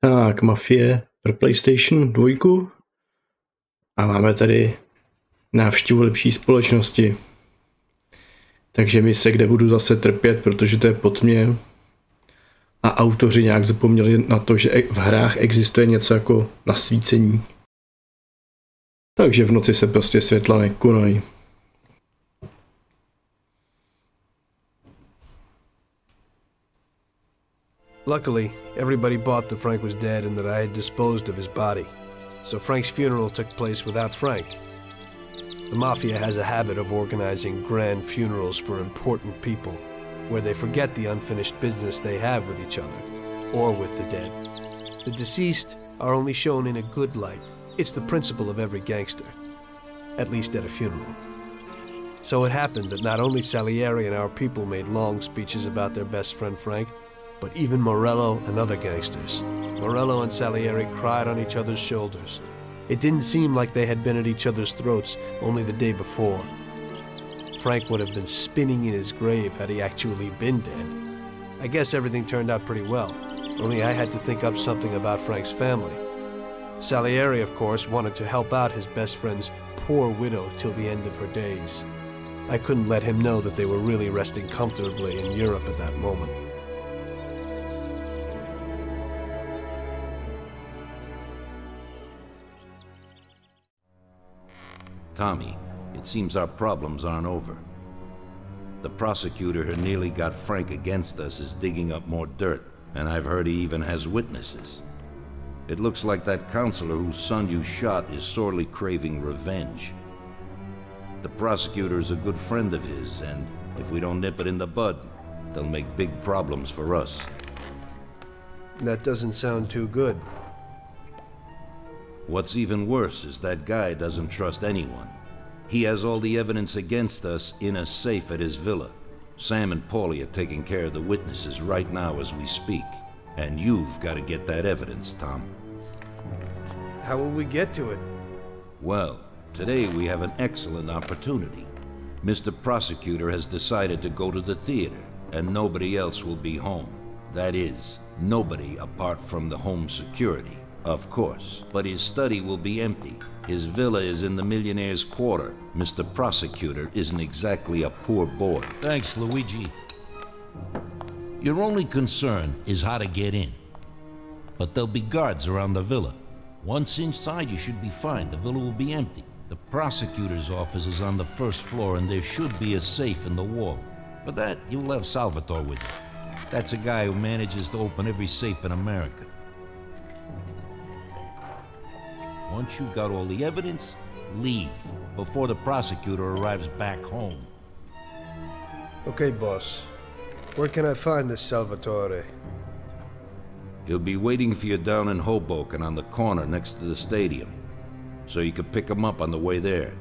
Tak, Mafie pro PlayStation 2. A máme tady návštěvu lepší společnosti. Takže mise, kde budu zase trpět, protože to je pod mě. A autoři nějak zapomněli na to, že v hrách existuje něco jako nasvícení. Takže v noci se prostě světla nekonají. Luckily, everybody bought that Frank was dead and that I had disposed of his body. So Frank's funeral took place without Frank. The Mafia has a habit of organizing grand funerals for important people, where they forget the unfinished business they have with each other, or with the dead. The deceased are only shown in a good light. It's the principle of every gangster, at least at a funeral. So it happened that not only Salieri and our people made long speeches about their best friend Frank, but even Morello and other gangsters. Morello and Salieri cried on each other's shoulders. It didn't seem like they had been at each other's throats only the day before. Frank would have been spinning in his grave had he actually been dead. I guess everything turned out pretty well, only I had to think up something about Frank's family. Salieri, of course, wanted to help out his best friend's poor widow till the end of her days. I couldn't let him know that they were really resting comfortably in Europe at that moment. Tommy, it seems our problems aren't over. The prosecutor who nearly got Frank against us is digging up more dirt, and I've heard he even has witnesses. It looks like that counselor whose son you shot is sorely craving revenge. The prosecutor is a good friend of his, and if we don't nip it in the bud, they'll make big problems for us. That doesn't sound too good. What's even worse is that guy doesn't trust anyone. He has all the evidence against us in a safe at his villa. Sam and Paulie are taking care of the witnesses right now as we speak. And you've got to get that evidence, Tom. How will we get to it? Well, today we have an excellent opportunity. Mr. Prosecutor has decided to go to the theater, and nobody else will be home. That is, nobody apart from the home security. Of course, but his study will be empty. His villa is in the millionaire's quarter. Mr. Prosecutor isn't exactly a poor boy. Thanks, Luigi. Your only concern is how to get in. But there'll be guards around the villa. Once inside, you should be fine. The villa will be empty. The prosecutor's office is on the first floor, and there should be a safe in the wall. For that, you'll have Salvatore with you. That's a guy who manages to open every safe in America. Once you've got all the evidence, leave before the prosecutor arrives back home. Okay, boss. Where can I find this Salvatore? He'll be waiting for you down in Hoboken on the corner next to the stadium. So you can pick him up on the way there.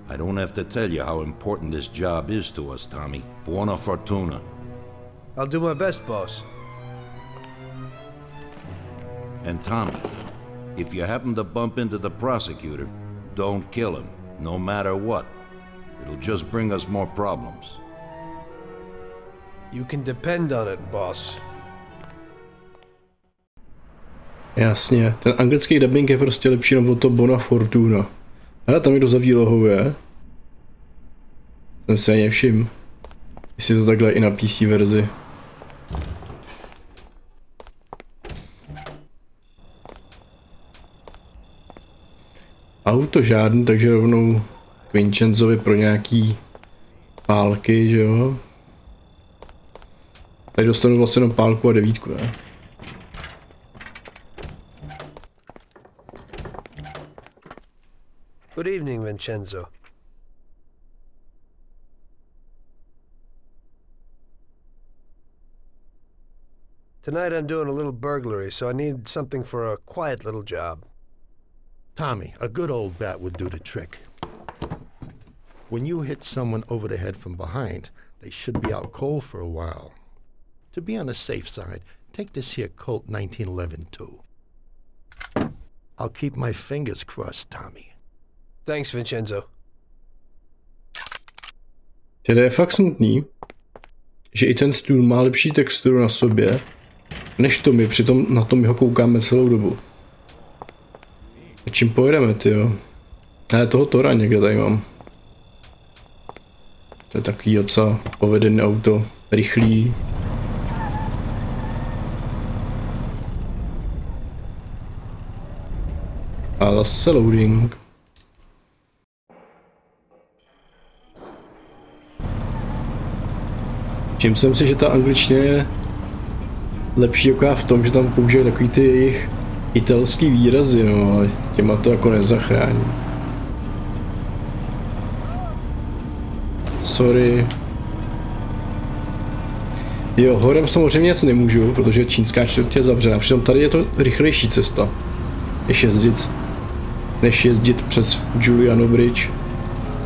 I don't have to tell you how important this job is to us, Tommy. Buona fortuna. I'll do my best, boss. And Tommy, if you happen to bump into the prosecutor, don't kill him, no matter what. It'll just bring us more problems. You can depend on it, boss. Jasně, ten anglický dubbing je prostě lepší než to Bona Fortuna. Hele, tam někdo za výlohou je. Jsem si ani nevšiml. Jestli to takhle i na PC verzi. Auto žádný, takže rovnou k Vincenzovi pro nějaký pálky, že jo? Tady dostanu vlastně jenom pálku a 9, ne? Good evening, Vincenzo. Tonight I'm doing a little burglary, so I need something for a quiet little job. Tommy, a good old bat would do the trick. When you hit someone over the head from behind, they should be out cold for a while. To be on the safe side, take this here Colt 1911 too. I'll keep my fingers crossed, Tommy. Thanks, Vincenzo. Tedy je fakt smutný, že i ten stůl má lepší texturu na sobě, než to my, přitom na tom ho koukáme celou dobu. A čím pojedeme, tyjo? Ale toho Tora někde tady mám. To je takový docela povedený auto, rychlý. A zase loading. Všiml jsem si, že ta angličtina je lepší v tom, že tam používají takový ty jejich italský výrazy, no, ale těma to jako nezachrání. Sorry. Jo, horem samozřejmě nic nemůžu, protože čínská čtvrť je zavřená. Přitom tady je to rychlejší cesta, než jezdit přes Juliano Bridge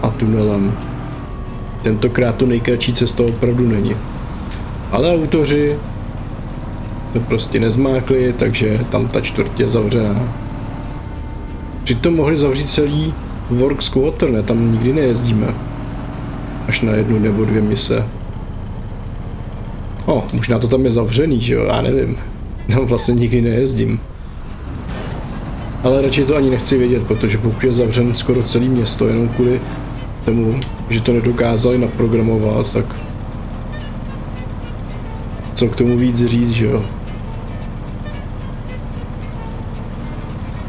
a tunelem. Tentokrát to nejkratší cesta opravdu není. Ale autoři to prostě nezmákli, takže tam ta čtvrť je zavřená. Přitom mohli zavřít celý Work Squatter, ne? Tam nikdy nejezdíme. Až na 1 nebo 2 mise. Možná to tam je zavřený, že jo? Já nevím. Tam vlastně nikdy nejezdím. Ale radši to ani nechci vědět, protože pokud je zavřen skoro celý město, jenom kvůli tomu, že to nedokázali naprogramovat, tak co k tomu víc říct, že jo?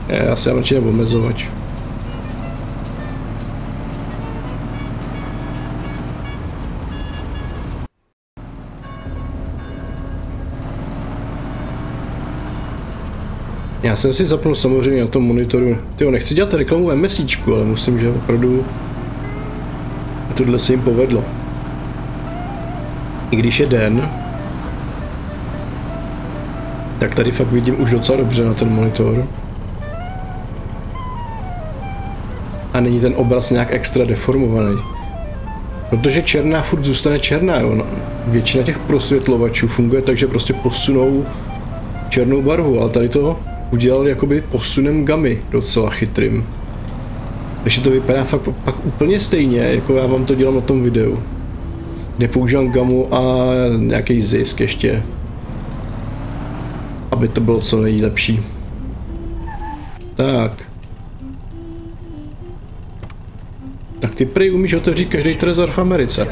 Já jsem radši omezovač. Já jsem si zapnul samozřejmě na tom monitoru. Tyjo, nechci dělat reklamu MSIčku, ale musím, že opravdu tohle se jim povedlo. I když je den, tak tady fakt vidím už docela dobře na ten monitor. A není ten obraz nějak extra deformovaný. Protože černá furt zůstane černá, jo. Většina těch prosvětlovačů funguje tak, že prostě posunou černou barvu, ale tady to udělal jakoby posunem gamy docela chytrým. Takže to vypadá fakt pak úplně stejně, jako já vám to dělám na tom videu. Kde používám gamu a nějaký zisk ještě. Aby to bylo co nejlepší. Tak. Tak ty prej umíš otevřít každý trezor v Americe.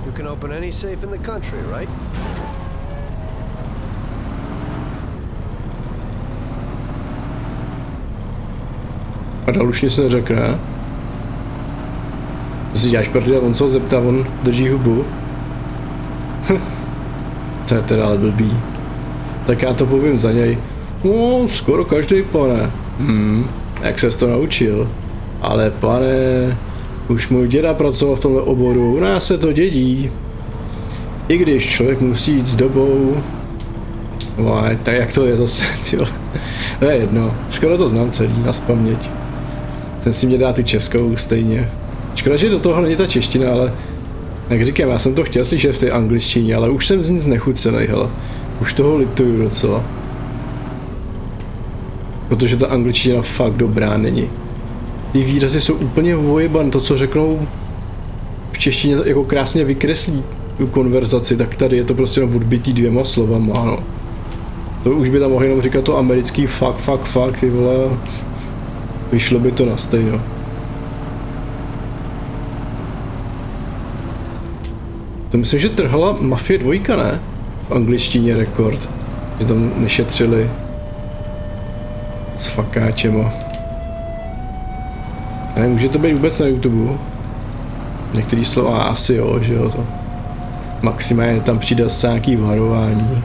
You can open any safe in the country, right? A dál už nic neřekne. To si děláš prdě, on se ho zeptá, on drží hubu. To je teda ale blbý. Tak já to povím za něj. No, skoro každý, pane. Jak ses to naučil? Ale pane, už můj děda pracoval v tomhle oboru, u nás se to dědí. I když člověk musí jít s dobou. Tak jak to je zase, tyjo. To je jedno, skoro to znám celý, nazpaměť. Jsem si mě dát tu českou stejně. Škoda, že do toho není ta čeština, ale jak říkám, já jsem to chtěl slyšet v té angličtině, ale už jsem z ní znechucenej, hele. Už toho lituju docela. Protože ta angličtina fakt dobrá není. Ty výrazy jsou úplně vojeban, to co řeknou v češtině jako krásně vykreslí tu konverzaci, tak tady je to prostě odbytý 2 slovama, no. To už by tam mohli jenom říkat to americký fuck, ty vole. Vyšlo by to na stejno. To myslím, že trhala Mafia 2, ne? V angličtině rekord. Že tam nešetřili s fakáčema. Ne, může to být vůbec na YouTube. Některý slova asi jo, že jo to. Maximálně tam přijde zase nějaký varování.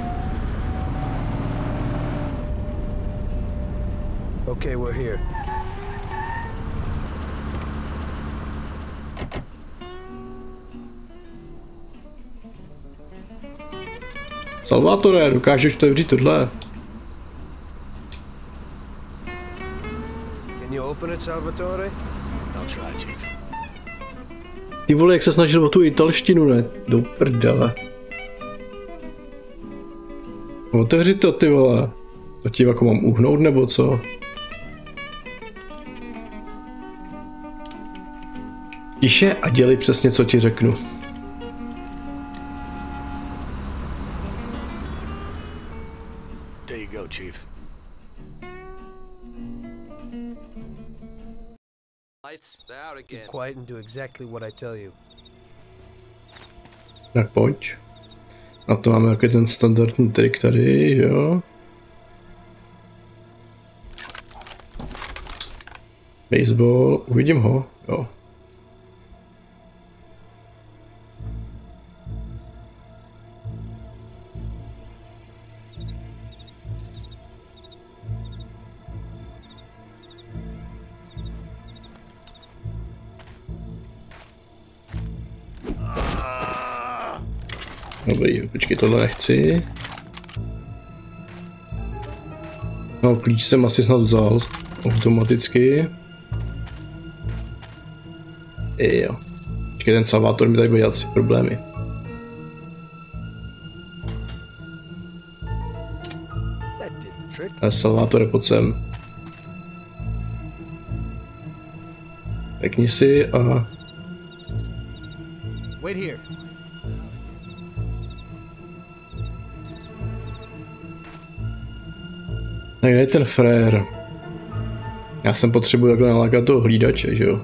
Okay, we're here. Salvatore, dokážeš otevřít tohle? Can you open it, Salvatore? I'll try, Chief. Ty vole, jak se snažil o tu italštinu, ne? Do prdele. Otevři to, ty vole. To tím jako mám uhnout, nebo co? Tiše a dělej přesně, co ti řeknu. There you go, Chief. Lights, they're out again. Be quiet and do exactly what I tell you. Tak pojď. A to máme jaký ten standardní trik tady, jo? Baseball, uvidím ho, jo. Dobrý, počkej, tohle nechci. No, klíč jsem asi snad vzal automaticky. Jo. Počkej, ten Salvátor mi tady bude dělat si problémy. Salvátore, pojď sem. Pěkni si a... Wait here. Tak kde je ten frér? Já jsem potřebuji takhle nalákat toho hlídače, že jo?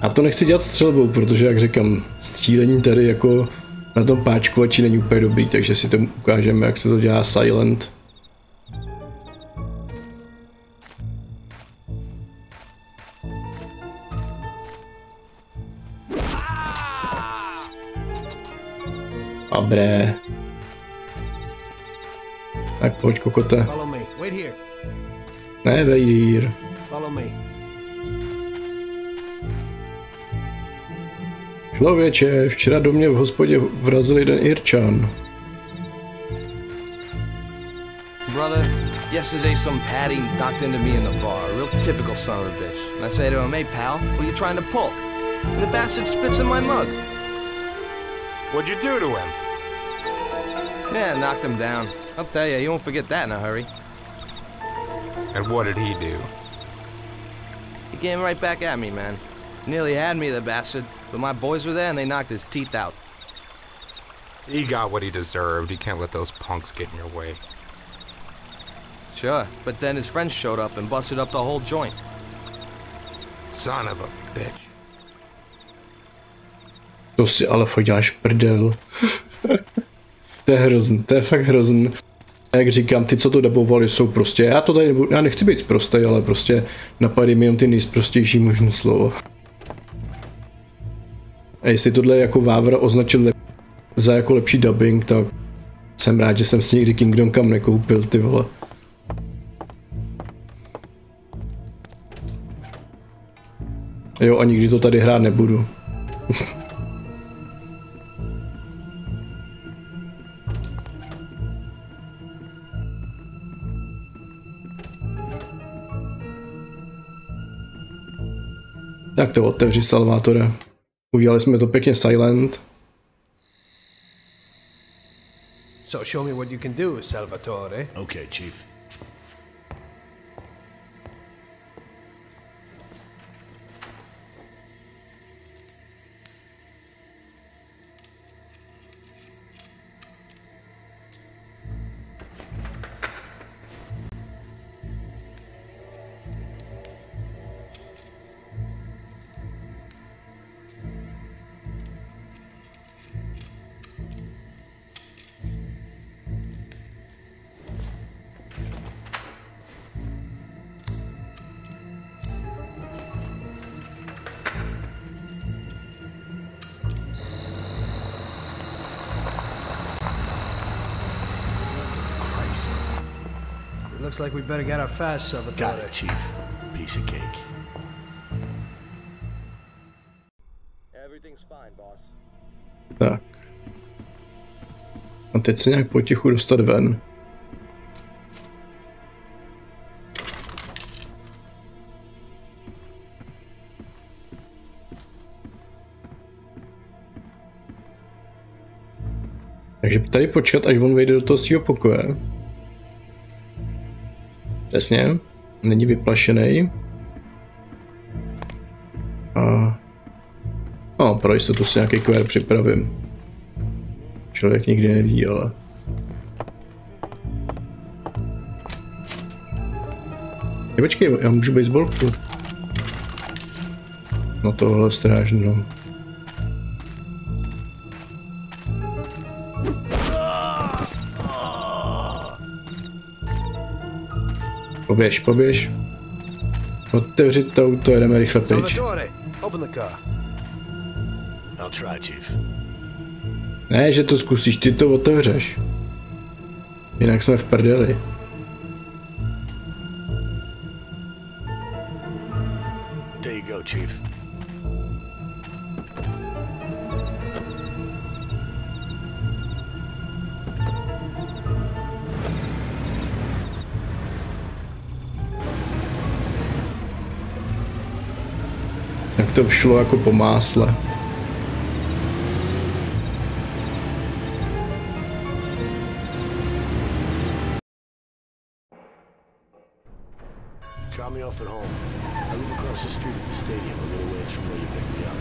Já to nechci dělat střelbou, protože jak říkám, střílení tady jako na tom páčkovači není úplně dobrý, takže si to ukážeme, jak se to dělá silent. Dobré. Tak pojď, kokote. Ne, vejír. Člověče, včera do mě v hospodě vrazil jeden Irčan. Brother, yesterday some Patty knocked into me in the bar, a real typical son of a bitch. And I say to him, hey pal, what you trying to pull? And the bastard spits in my mug. What'd you do to him? Yeah, knocked him down. I'll tell you, he won't forget that in a hurry. And what did he do? He came right back at me, man. Nearly had me, the bastard. But my boys were there and they knocked his teeth out. He got what he deserved. You can't let those punks get in your way. Sure, but then his friends showed up and busted up the whole joint. Son of a bitch. To si ale fakt děláš prdel. To je hrozný, to je fakt hrozný. A jak říkám, ty, co to dabovali, jsou prostě, já to tady nebudu, já nechci být sprostej, ale prostě napadají mi jen ty nejsprostější možné slovo. A jestli tohle jako Vávra označil za jako lepší dubbing, tak jsem rád, že jsem si nikdy Kingdom Come nekoupil, ty vole. Jo, a nikdy to tady hrát nebudu. Tak to otevři, Salvátore. Udělali jsme to pěkně silent. So show me what you can do, Salvatore. Okay, Chief. Looks like we better get out fast, Salvatore. Got it, Chief. Piece of cake. Everything's fine, boss. Tak. A teď se nějak potichu dostat ven. Takže tady počkat, až on vejde do toho svého pokoje. Přesně, není vyplašený. A pro jistotu si nějaký QR připravím. Člověk nikdy neví, ale... Počkej, já můžu baseballku. No tohle strážno. Poběž. Otevřít to auto, jedeme rychle pryč. Ne, že to zkusíš, ty to otevřeš. Jinak jsme v prdeli. Chief. Tak to šlo jako po másle.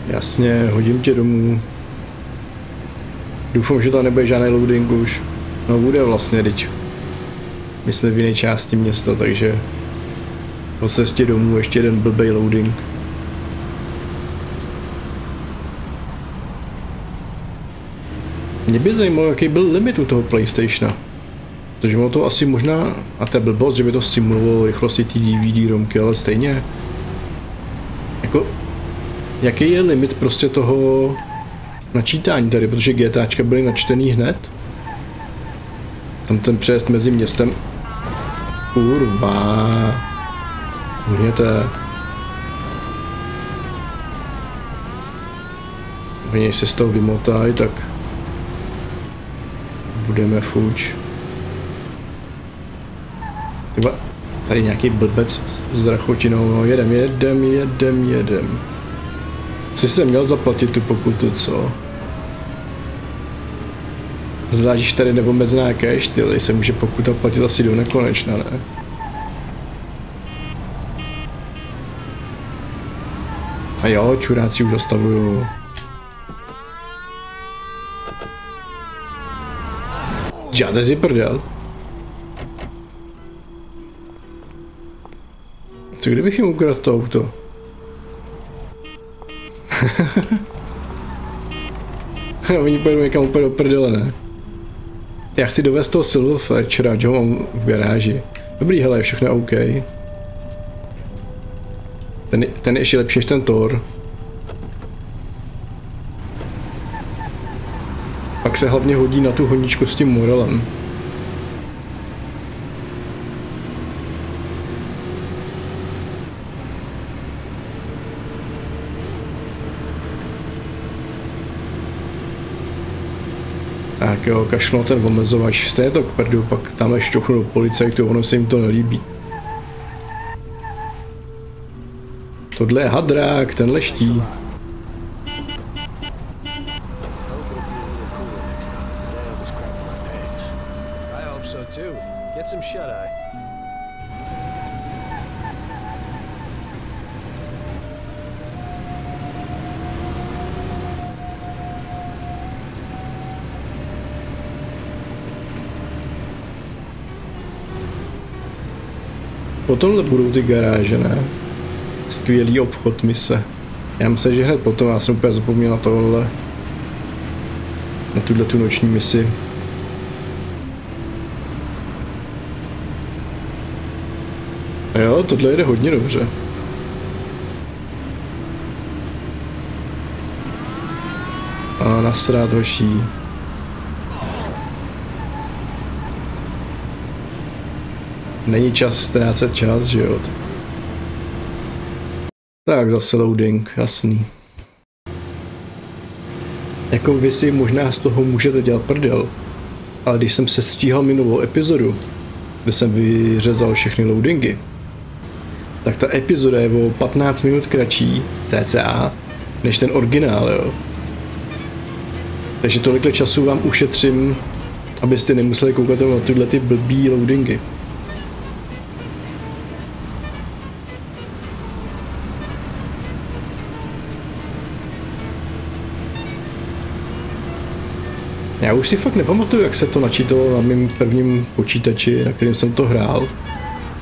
Jasně, hodím tě domů. Doufám, že to nebude žádný loading už. No bude vlastně, teď. My jsme v jiné části města, takže po cestě domů ještě jeden blbej loading. Mě by zajímalo, jaký byl limit u toho PlayStationa. Protože ono to asi možná, a to je blbost, že by to simulovalo rychlosti té DVD romky, ale stejně. Jako, jaký je limit prostě toho načítání tady, protože GTAčka byly načtený hned. Tam ten přejezd mezi městem. Kurva. Uhněte. Když se z toho vymotají, tak budeme fuč. Tyba, tady nějaký blbec s rachotinou, no jedem. Jsi se měl zaplatit tu pokutu, co? Zvlášť, když tady neomezená cash, tady se může pokuta platit asi do nekonečna, ne? A jo, čuráci už zastavují. Žádný si prdel. Co kdybych jim ukradl to auto? Oni pojedou někam úplně do prdele, ne? Já chci dovést toho Silver Fletchera, že ho mám v garáži. Dobrý, hele, všechno je OK. Ten je ještě lepší než ten Thor. Pak se hlavně hodí na tu honičku s tím Morelem. Tak jo, kašlo ten omezovač, stejně to k prdu, pak tam šťouchnu do policajtu, ono se jim to nelíbí. Tohle je hadrák, ten leští. Potom budou ty garáže, ne? Skvělý obchod mise. Já myslím, že hned potom, já jsem úplně zapomněl na tohle. Na tuhle tu noční misi. A jo, tohle jde hodně dobře. A nasrát hoší. Není čas ztrácet čas, že jo? Tak zase loading, jasný. Jako vy si možná z toho můžete dělat prdel, ale když jsem se stříhal minulou epizodu, kde jsem vyřezal všechny loadingy, tak ta epizoda je o 15 minut kratší, cca, než ten originál, jo. Takže tolikle času vám ušetřím, abyste nemuseli koukat na tyhle ty blbý loadingy. Já už si fakt nepamatuju, jak se to načítalo na mém prvním počítači, na kterém jsem to hrál.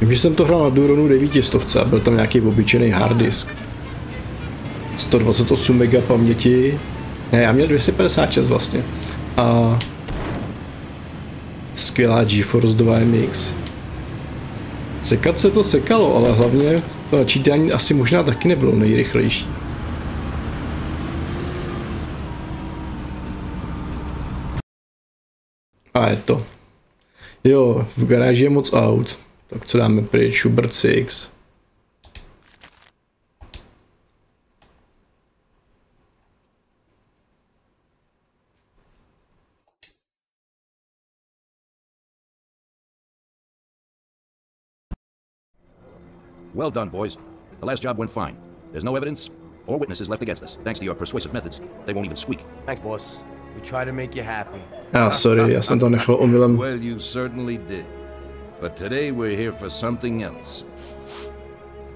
Vím, že jsem to hrál na Duronu 900 a byl tam nějaký obyčejný hard disk. 128 MB paměti. Ne, já měl 256 vlastně. A skvělá Geforce 2 MX. Sekat se to sekalo, ale hlavně to načítání asi možná taky nebylo nejrychlejší. A je to. Jo, v garáži je moc aut. Tak co dáme pryč? Schubert 6. Well done, boys. The last job went fine. There's no evidence or witnesses left against us. Thanks to your persuasive methods, they won't even squeak. Thanks, boss. We try to make you happy. Sorry, já jsem to nechal omylem. Well, you certainly did. But today we're here for something else.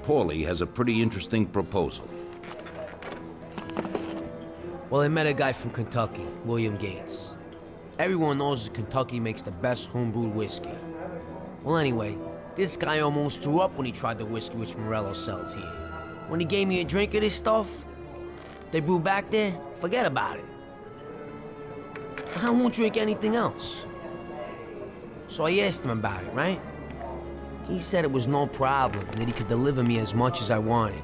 Paulie has a pretty interesting proposal. Well, I met a guy from Kentucky, William Gates. Everyone knows that Kentucky makes the best homebrewed whiskey. Well, anyway, this guy almost threw up when he tried the whiskey which Morello sells here. When he gave me a drink of this stuff they brew back there, forget about it. I won't drink anything else. So I asked him about it, right? He said it was no problem, that he could deliver me as much as I wanted.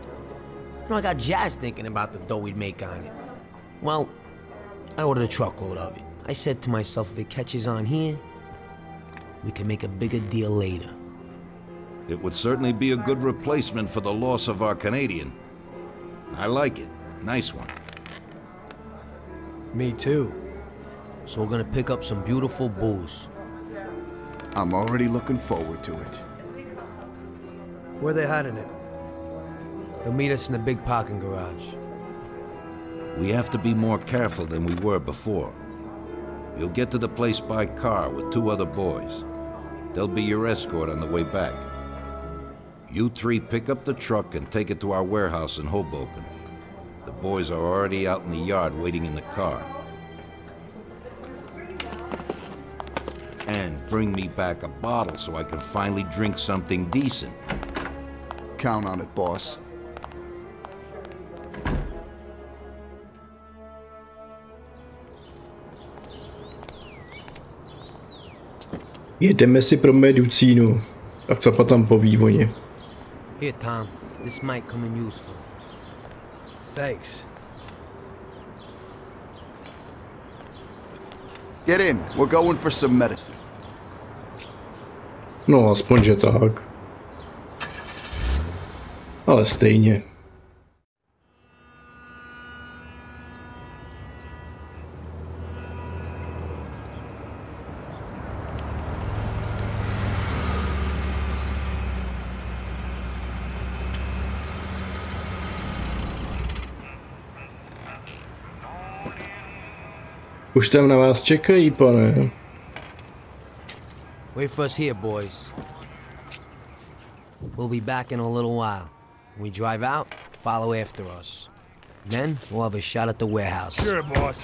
You know, I got jazzed thinking about the dough we'd make on it. Well, I ordered a truckload of it. I said to myself, if it catches on here, we can make a bigger deal later. It would certainly be a good replacement for the loss of our Canadian. I like it. Nice one. Me too. So we're gonna pick up some beautiful booze. I'm already looking forward to it. Where are they hiding it? They'll meet us in the big parking garage. We have to be more careful than we were before. You'll get to the place by car with 2 other boys. They'll be your escort on the way back. You 3 pick up the truck and take it to our warehouse in Hoboken. The boys are already out in the yard waiting in the car. And bring me back a bottle so I can finally drink something decent. Count on it, boss. Jedeme si pro medicínu. Tak co potom poví oni? Here, Tom. This might come in useful. Thanks. Get in. We're going for some medicine. No, aspoň že tak. Ale stejně. Už tam na vás čekají, pane. Wait for us here, boys. We'll be back in a little while. When we drive out, follow after us. Then we'll have a shot at the warehouse. Sure, boss.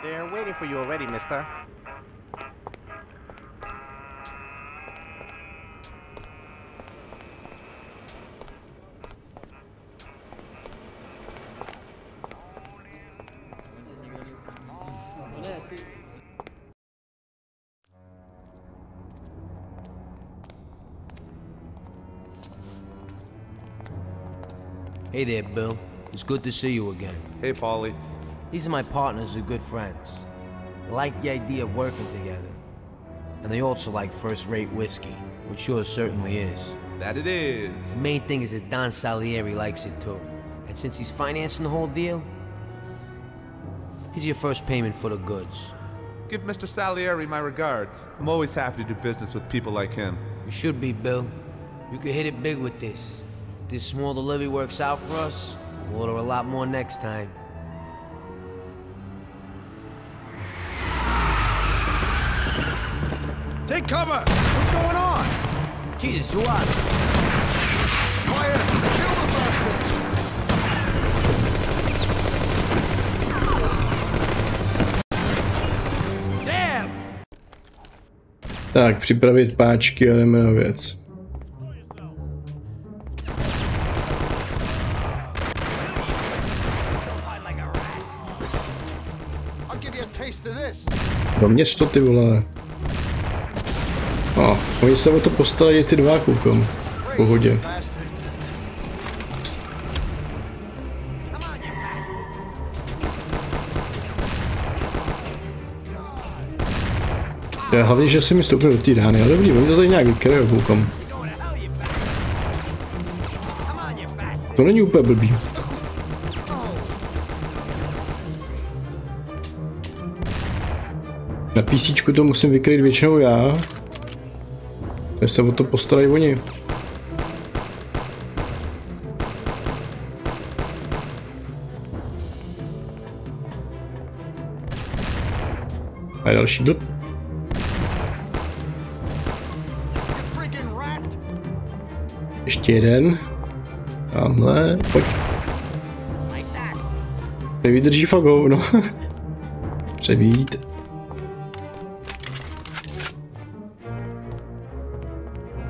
They're waiting for you already, mister. Hey there, Bill. It's good to see you again. Hey, Paulie. These are my partners who are good friends. They like the idea of working together. And they also like first-rate whiskey, which yours certainly is. That it is. The main thing is that Don Salieri likes it too. And since he's financing the whole deal, here's your first payment for the goods. Give Mr. Salieri my regards. I'm always happy to do business with people like him. You should be, Bill. You could hit it big with this. If this small delivery works out for us, we'll order a lot more next time. Take cover! What's going on? Jesus, who are they? Quiet! Kill the bastards! Damn! Tak, připravit páčky a jdeme na věc. Do město, ty vole. A, oni se o to postarají ty dva, koukám. V pohodě. Já hlavně, že si mi stoupne do té rány, ale dobrý, oni to tady nějak vykrajou, koukám. To není úplně blbý. Na PCčku to musím vykryt většinou já. Teď se o to postarají oni. A je další blb. Ještě jeden. Tamhle, pojď. Nevydrží fakt hovno. Převít.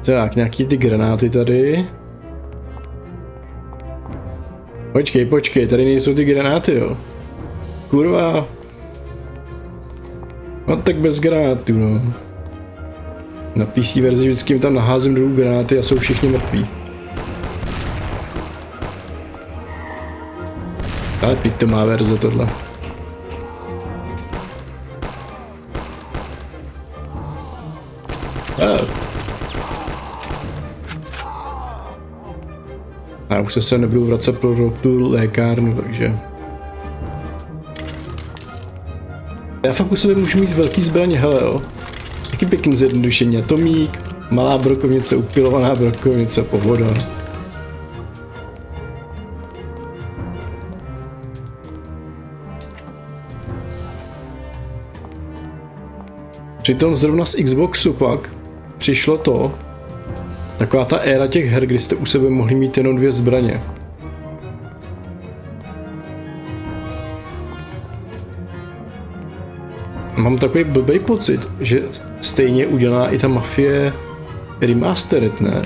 Tak, nějaký ty granáty tady. Počkej, tady nejsou ty granáty, jo. Kurva. No tak bez granátů, no. Na PC verzi vždycky jim tam naházím dolů granáty a jsou všichni mrtví. Ale to má verze tohle. A už se nebudu vracet pro tu lékárnu, takže... Já fakt u sebe můžu mít velký zbraně, hele jo. Taky pěkný zjednodušení, atomík, malá brokovnice, upilovaná brokovnice, pohoda. Přitom zrovna z Xboxu pak přišlo to, taková ta éra těch her, kdy jste u sebe mohli mít jenom 2 zbraně. Mám takový blbý pocit, že stejně udělá i ta Mafie Remastered, ne?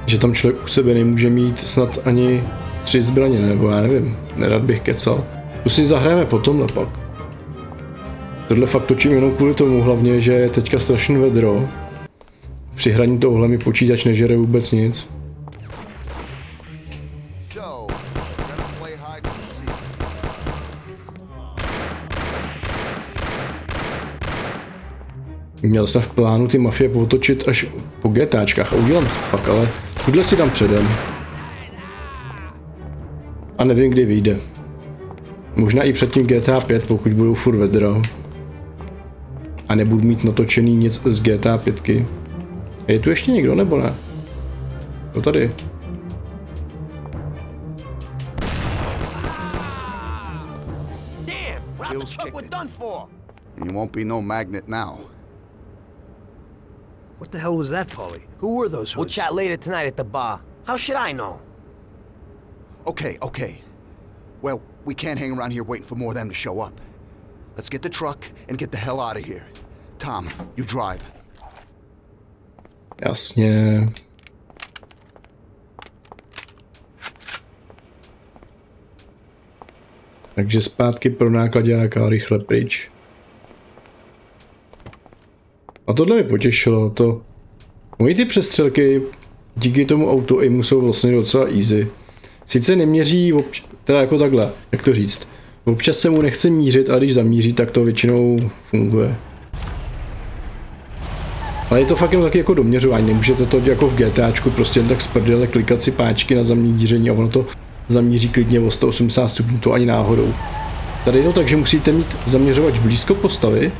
Že tam člověk u sebe nemůže mít snad ani 3 zbraně, nebo já nevím, nerad bych kecal. Tu si zahrajeme potom napak. Tohle fakt točím jenom kvůli tomu hlavně, že je teďka strašně vedro. Při hraní tohle mi počítač nežere vůbec nic. Měl jsem v plánu ty Mafie otočit až po GTAčkách a udělám to pak, ale tuhle si dám předem. A nevím, kdy vyjde. Možná i předtím GTA 5, pokud budou furt vedro. A nebudu mít natočený nic z GTA 5. Je tu ještě někdo, nebo ne? To tady. You won't be no magnet now. What the hell was that, Paulie? Who were those hoods? We'll chat later tonight at the bar. How should I know? Okay. Well, we can't hang around here waiting for more of them to show up. Let's get the truck and get the hell out of here. Tom, you drive. Jasně. Takže zpátky pro náklaďáka rychle pryč. A tohle mi potěšilo, to... Moji ty přestřelky díky tomu auto-aimu jsou vlastně docela easy. Sice neměří, teda jako takhle, jak to říct. Občas se mu nechce mířit a když zamíří, tak to většinou funguje. Ale je to fakt jen taky jako doměřování, nemůžete to jako v GTAčku prostě jen tak z prdele klikat si páčky na zamíření a ono to zamíří klidně o 180 stupňů, to ani náhodou. Tady je to tak, že musíte mít zaměřovač blízko postavy,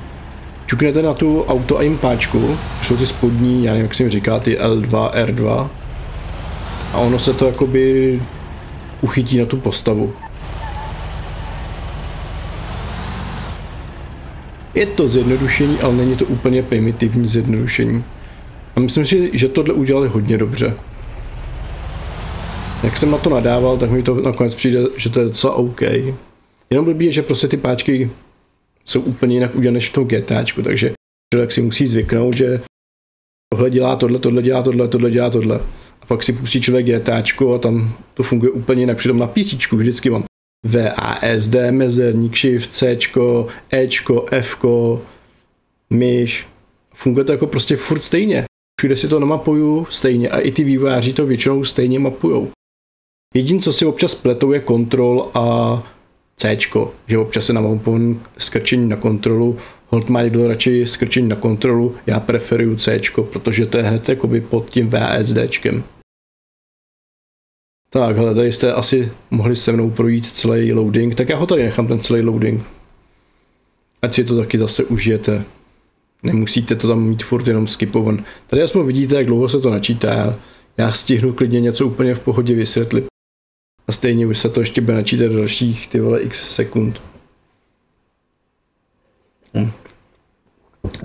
čuknete na tu auto aim páčku, což jsou ty spodní, já nevím, jak se jim říká, ty L2, R2 a ono se to jakoby uchytí na tu postavu. Je to zjednodušení, ale není to úplně primitivní zjednodušení. A myslím si, že tohle udělali hodně dobře. Jak jsem na to nadával, tak mi to nakonec přijde, že to je docela OK. Jenom blbý je, že prostě ty páčky jsou úplně jinak udělané než v tom GTAčku, takže člověk si musí zvyknout, že tohle dělá tohle, tohle dělá tohle, tohle dělá tohle. A pak si pustí člověk GTAčku a tam to funguje úplně jinak. Přitom na PCčku vždycky mám VASD, mezerník, Shift, Cčko, Ečko, Fko, myš. Funguje to jako prostě furt stejně. Všude si to namapuju stejně a i ty vývojáři to většinou stejně mapujou. Jediné, co si občas pletou, je kontrol a Cčko, že občas se namapuju skrčení na kontrolu, holt má někdo radši skrčení na kontrolu, já preferuju Cčko, protože to je hned jakoby pod tím VASDčkem. Tak, hele, tady jste asi mohli se mnou projít celý loading, tak já ho tady nechám, ten celý loading. Ať si to taky zase užijete. Nemusíte to tam mít furt jenom skipovan. Tady aspoň vidíte, jak dlouho se to načítá. Já stihnu klidně něco úplně v pohodě vysvětlit. A stejně už se to ještě bude načítat dalších ty vole x sekund.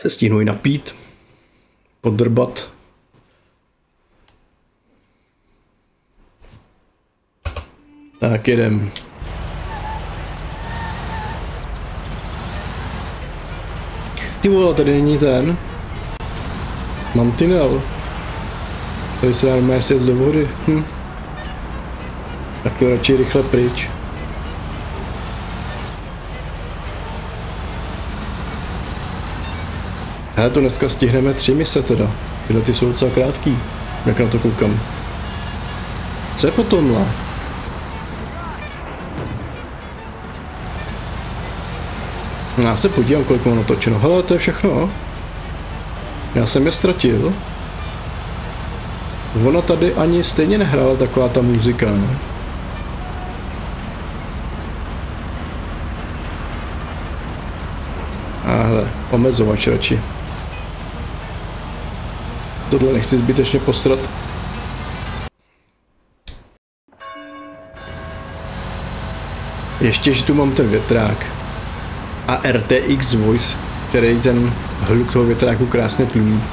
Se stihnu i napít. Podrbat. Tak jedem. Ty vole, tady není ten mantinel. Tady se dá normálně sjet do vody. Tak to radši rychle pryč. Hele, to dneska stihneme 3 mise teda. Tyhle ty jsou docela krátký, jak na to koukám. Co je po tomhle? Já se podívám, kolik mám natočeno. Hele, to je všechno. Já jsem je ztratil. Ona tady ani stejně nehrála taková ta muzika, ne? A hele, omezovač radši. Tohle nechci zbytečně posrat. Ještě, že tu mám ten větrák. A RTX voice, který ten hluk toho větráku krásně tlumí.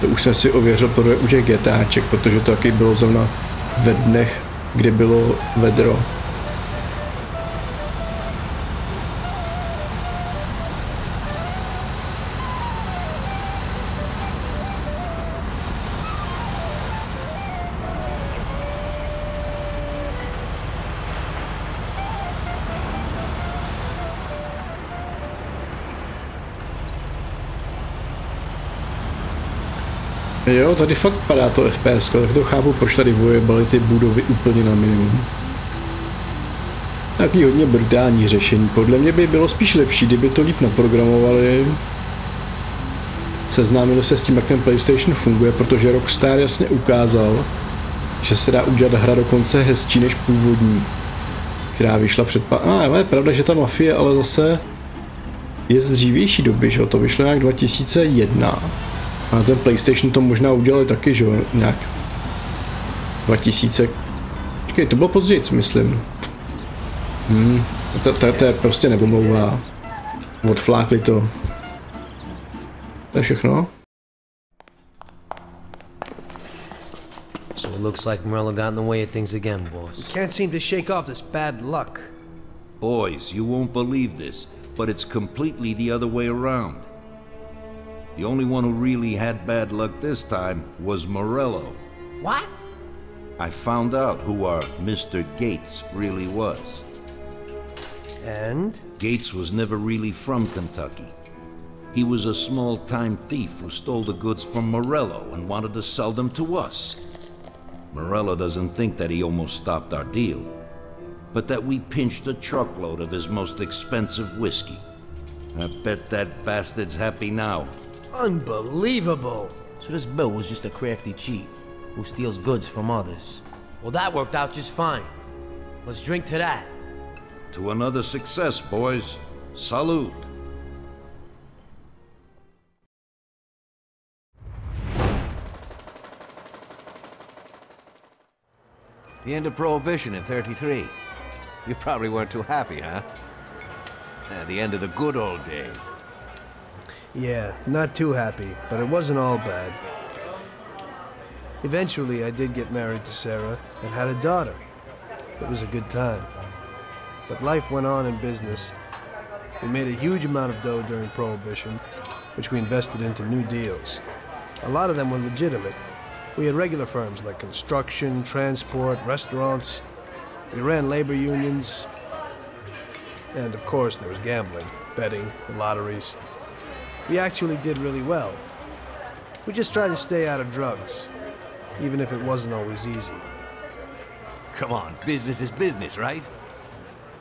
To už jsem si ověřil podle u těch GTAček, protože to taky bylo zrovna ve dnech, kdy bylo vedro. Jo, tady fakt padá to FPS, tak to chápu, proč tady vojebali ty budovy úplně na minimum. Takový hodně brutální řešení. Podle mě by bylo spíš lepší, kdyby to líp naprogramovali. Seznámili se s tím, jak ten PlayStation funguje, protože Rockstar jasně ukázal, že se dá udělat hra dokonce hezčí než původní, která vyšla před je pravda, že ta Mafia, ale zase je z dřívější doby, že to vyšlo nějak 2001. A ten PlayStation to možná udělali taky, že jo, nějak 2000. Počkej, to bylo později, myslím. To je prostě nevomlouvá. Odflákli to. To je všechno. So it looks like Morello got in the way of things again, boss. We can't seem to shake off this bad luck. Boys, you won't believe this, but it's completely the other way around. The only one who really had bad luck this time was Morello. What? I found out who our Mr. Gates really was. And? Gates was never really from Kentucky. He was a small-time thief who stole the goods from Morello and wanted to sell them to us. Morello doesn't think that he almost stopped our deal, but that we pinched a truckload of his most expensive whiskey. I bet that bastard's happy now. Unbelievable! So this Bill was just a crafty cheat who steals goods from others. Well, that worked out just fine. Let's drink to that. To another success, boys. Salute. The end of Prohibition in '33. You probably weren't too happy, huh? The end of the good old days. Yeah, not too happy, but it wasn't all bad. Eventually, I did get married to Sarah and had a daughter. It was a good time. But life went on in business. We made a huge amount of dough during Prohibition, which we invested into new deals. A lot of them were legitimate. We had regular firms like construction, transport, restaurants. We ran labor unions. And of course, there was gambling, betting, and lotteries. We actually did really well. We just tried to stay out of drugs, even if it wasn't always easy. Come on, business is business, right?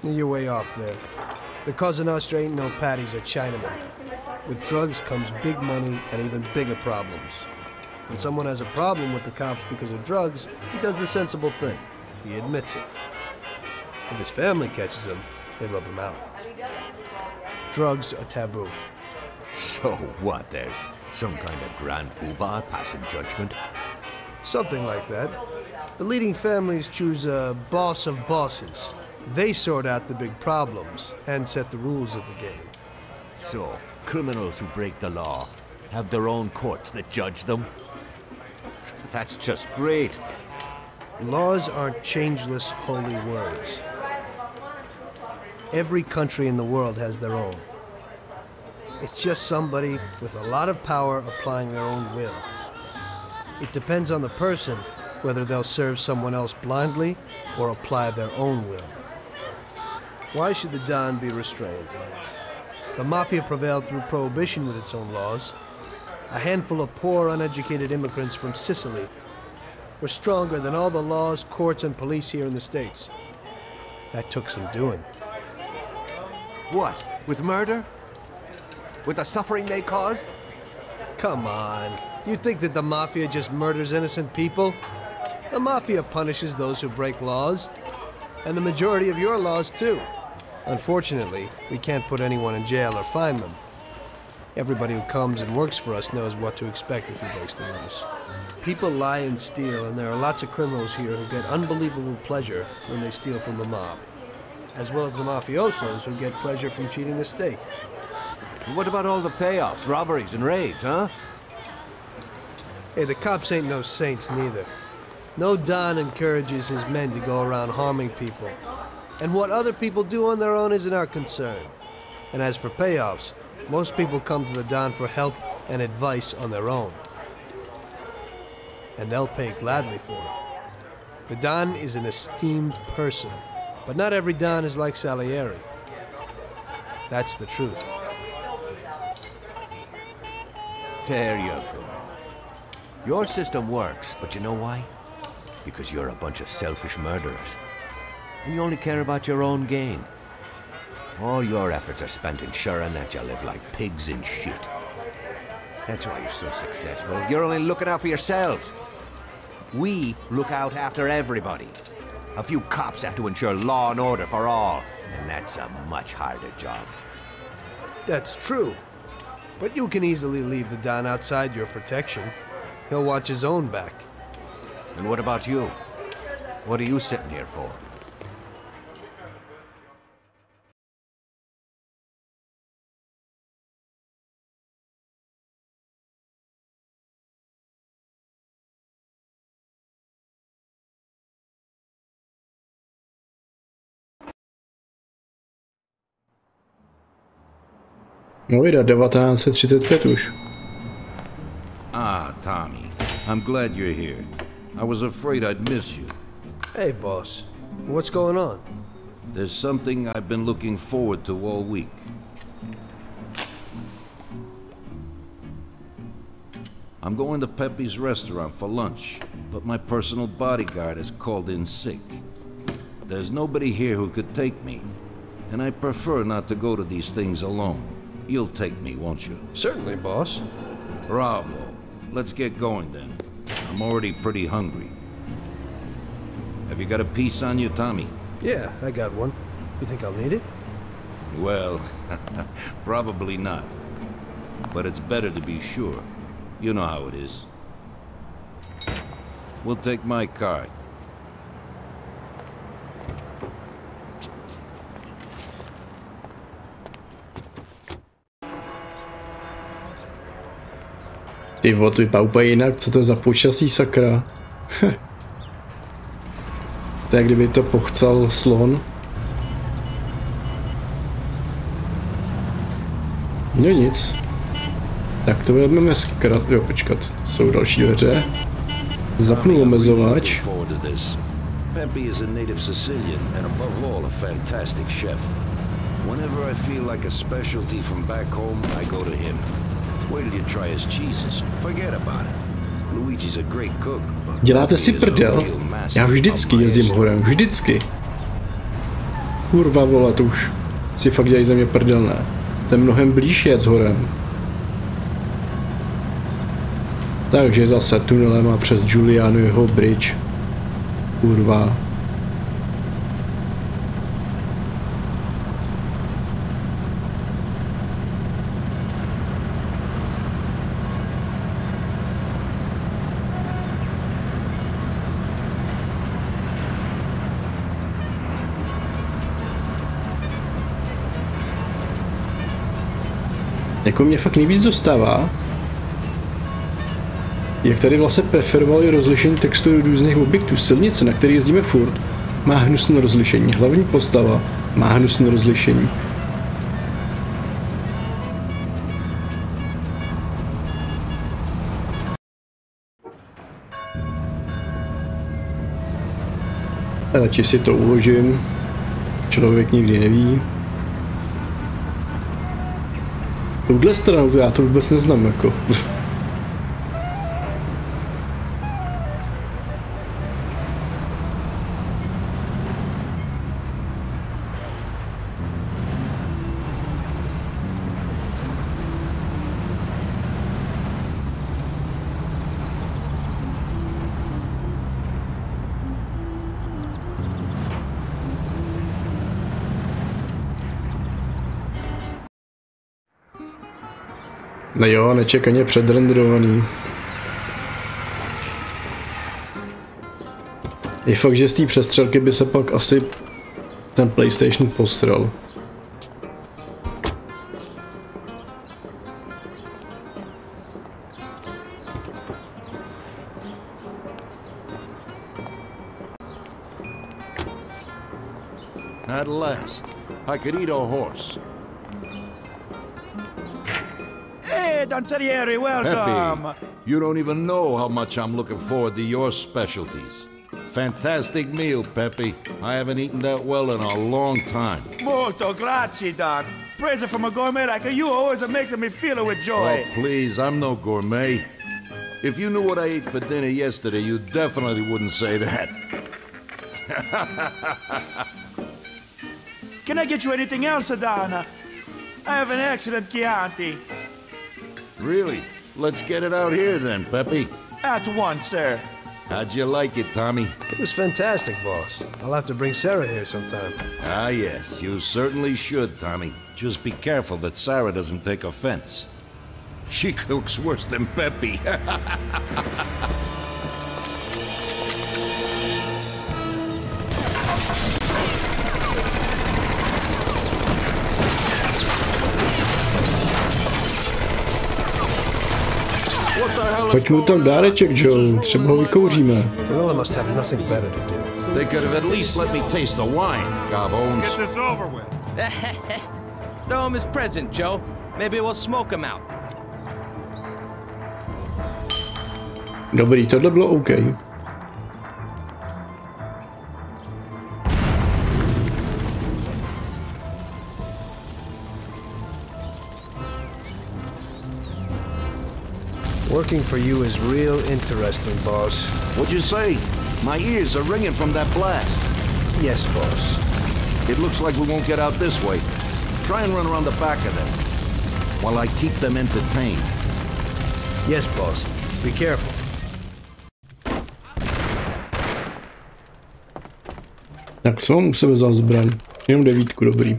You're way off there. The Cosa Nostra ain't no patties or Chinamen. With drugs comes big money and even bigger problems. When someone has a problem with the cops because of drugs, he does the sensible thing. He admits it. If his family catches him, they rub him out. Drugs are taboo. So what, there's some kind of grand poobah passing judgment? Something like that. The leading families choose a boss of bosses. They sort out the big problems and set the rules of the game. So, criminals who break the law have their own courts that judge them? That's just great. Laws aren't changeless holy words. Every country in the world has their own. It's just somebody with a lot of power applying their own will. It depends on the person whether they'll serve someone else blindly or apply their own will. Why should the Don be restrained? The Mafia prevailed through Prohibition with its own laws. A handful of poor, uneducated immigrants from Sicily were stronger than all the laws, courts, and police here in the States. That took some doing. What? With murder? With the suffering they caused? Come on. You think that the Mafia just murders innocent people? The Mafia punishes those who break laws. And the majority of your laws, too. Unfortunately, we can't put anyone in jail or fine them. Everybody who comes and works for us knows what to expect if he breaks the rules. People lie and steal, and there are lots of criminals here who get unbelievable pleasure when they steal from the mob. As well as the mafiosos who get pleasure from cheating the state. What about all the payoffs, robberies, and raids, huh? Hey, the cops ain't no saints neither. No Don encourages his men to go around harming people. And what other people do on their own isn't our concern. And as for payoffs, most people come to the Don for help and advice on their own. And they'll pay gladly for it. The Don is an esteemed person, but not every Don is like Salieri. That's the truth. There you go. Your system works, but you know why? Because you're a bunch of selfish murderers. And you only care about your own gain. All your efforts are spent ensuring that you live like pigs in shit. That's why you're so successful. You're only looking out for yourselves. We look out after everybody. A few cops have to ensure law and order for all. And that's a much harder job. That's true. But you can easily leave the Don outside your protection. He'll watch his own back. And what about you? What are you sitting here for? No vida, 1935 už. Ah, Tommy. I'm glad you're here. I was afraid I'd miss you. Hey, boss. What's going on? There's something I've been looking forward to all week. I'm going to Pepe's restaurant for lunch, but my personal bodyguard has called in sick. There's nobody here who could take me, and I prefer not to go to these things alone. You'll take me, won't you? Certainly, boss. Bravo. Let's get going then. I'm already pretty hungry. Have you got a piece on you, Tommy? Yeah, I got one. You think I'll need it? Well, probably not. But it's better to be sure. You know how it is. We'll take my card. Ty vole, to vypadá úplně jinak, co to je za počasí, sakra? To je, kdyby to pochcal slon. No nic. Tak to vezmeme zkrat... Jo, počkat, jsou další dveře. Zapnu omezovač. Pepé is a native Sicilian and above all a fantastic chef. Whenever I feel like a specialty from back home, I go to him. Wait till you try his cheeses. Forget about it. Luigi's a great cook. Děláte si prdel? Já vždycky jezdím horem, vždycky. Kurva vole, to už si fakt dělají ze mě prdel, ne? To je mnohem blíž jet s horem. Takže zase tunelem a přes Julianovo bridge. Kurva. Jako mě fakt nejvíc dostává, jak tady vlastně preferovali rozlišení textu různých objektů. Silnice, na které jezdíme furt, má hnusné rozlišení. Hlavní postava má hnusné rozlišení. Radši si to uložím. Člověk nikdy neví. Touhle stranou to já to vůbec neznám, jako. No jo, nečekaně předrenderovaný. Je fakt, že z té přestřelky by se pak asi ten PlayStation posral. At last, I could eat a horse. Hey, Danzarieri, welcome! Pepe, you don't even know how much I'm looking forward to your specialties. Fantastic meal, Pepe. I haven't eaten that well in a long time. Molto grazie, Doc. Praise from a gourmet like you always makes me feel with joy. Oh, please, I'm no gourmet. If you knew what I ate for dinner yesterday, you definitely wouldn't say that. Can I get you anything else, Adana? I have an excellent Chianti. Really? Let's get it out here then, Pepe. At once, sir. How'd you like it, Tommy? It was fantastic, boss. I'll have to bring Sarah here sometime. Ah, yes, you certainly should, Tommy. Just be careful that Sarah doesn't take offense. She cooks worse than Pepe. Pojď mu tam dáreček, Joe. Třeba ho vykouříme. Must have nothing better to do. They could have at least let me taste the wine, Gobbones. Get this over with. Throw him his present, Joe. Maybe we'll smoke him out. Dobrý, tohle bylo OK. Working for you is real interesting, boss. What'd you say? My ears are ringing from that blast. Yes, boss. It looks like we won't get out this way. Try and run around the back of them, while I keep them entertained. Yes, boss. Be careful. Tak co mám u sebe za zbraň? Jenom 9, dobrý.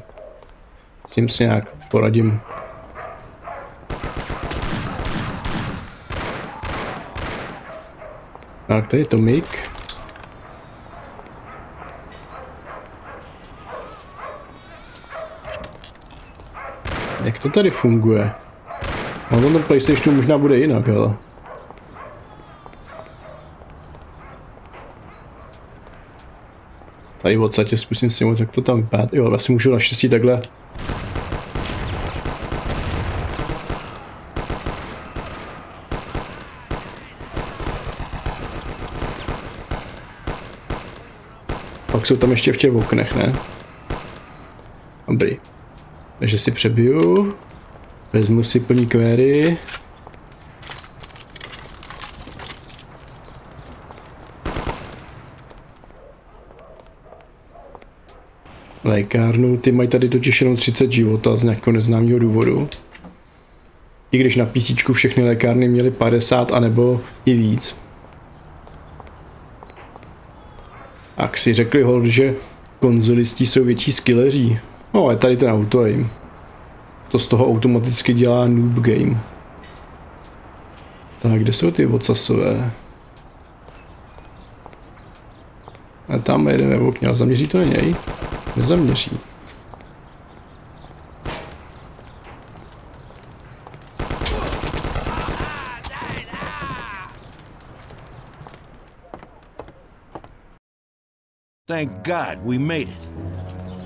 S tím si nějak poradím. Tak, tady je to Mick. Jak to tady funguje? No, ten PlayStation možná bude jinak, ale Tady v odsadě zkusím si jak to tam vypadá. Jo, asi můžu naštěstí takhle. Pak jsou tam ještě v těch oknech, ne? Dobrý. Takže si přebiju. Vezmu si plný kvéry. Lékárnu, ty mají tady totiž jenom 30 života z nějakého neznámého důvodu. I když na PC všechny lékárny měly 50 anebo i víc. Tak si řekli hold, že konzolisti jsou větší skilleří. No a tady ten auto aim. To z toho automaticky dělá noob game. Tak, kde jsou ty vocasové? A tam jeden ve okně, ale zaměří to na něj? Nezaměří. Thank God we made it.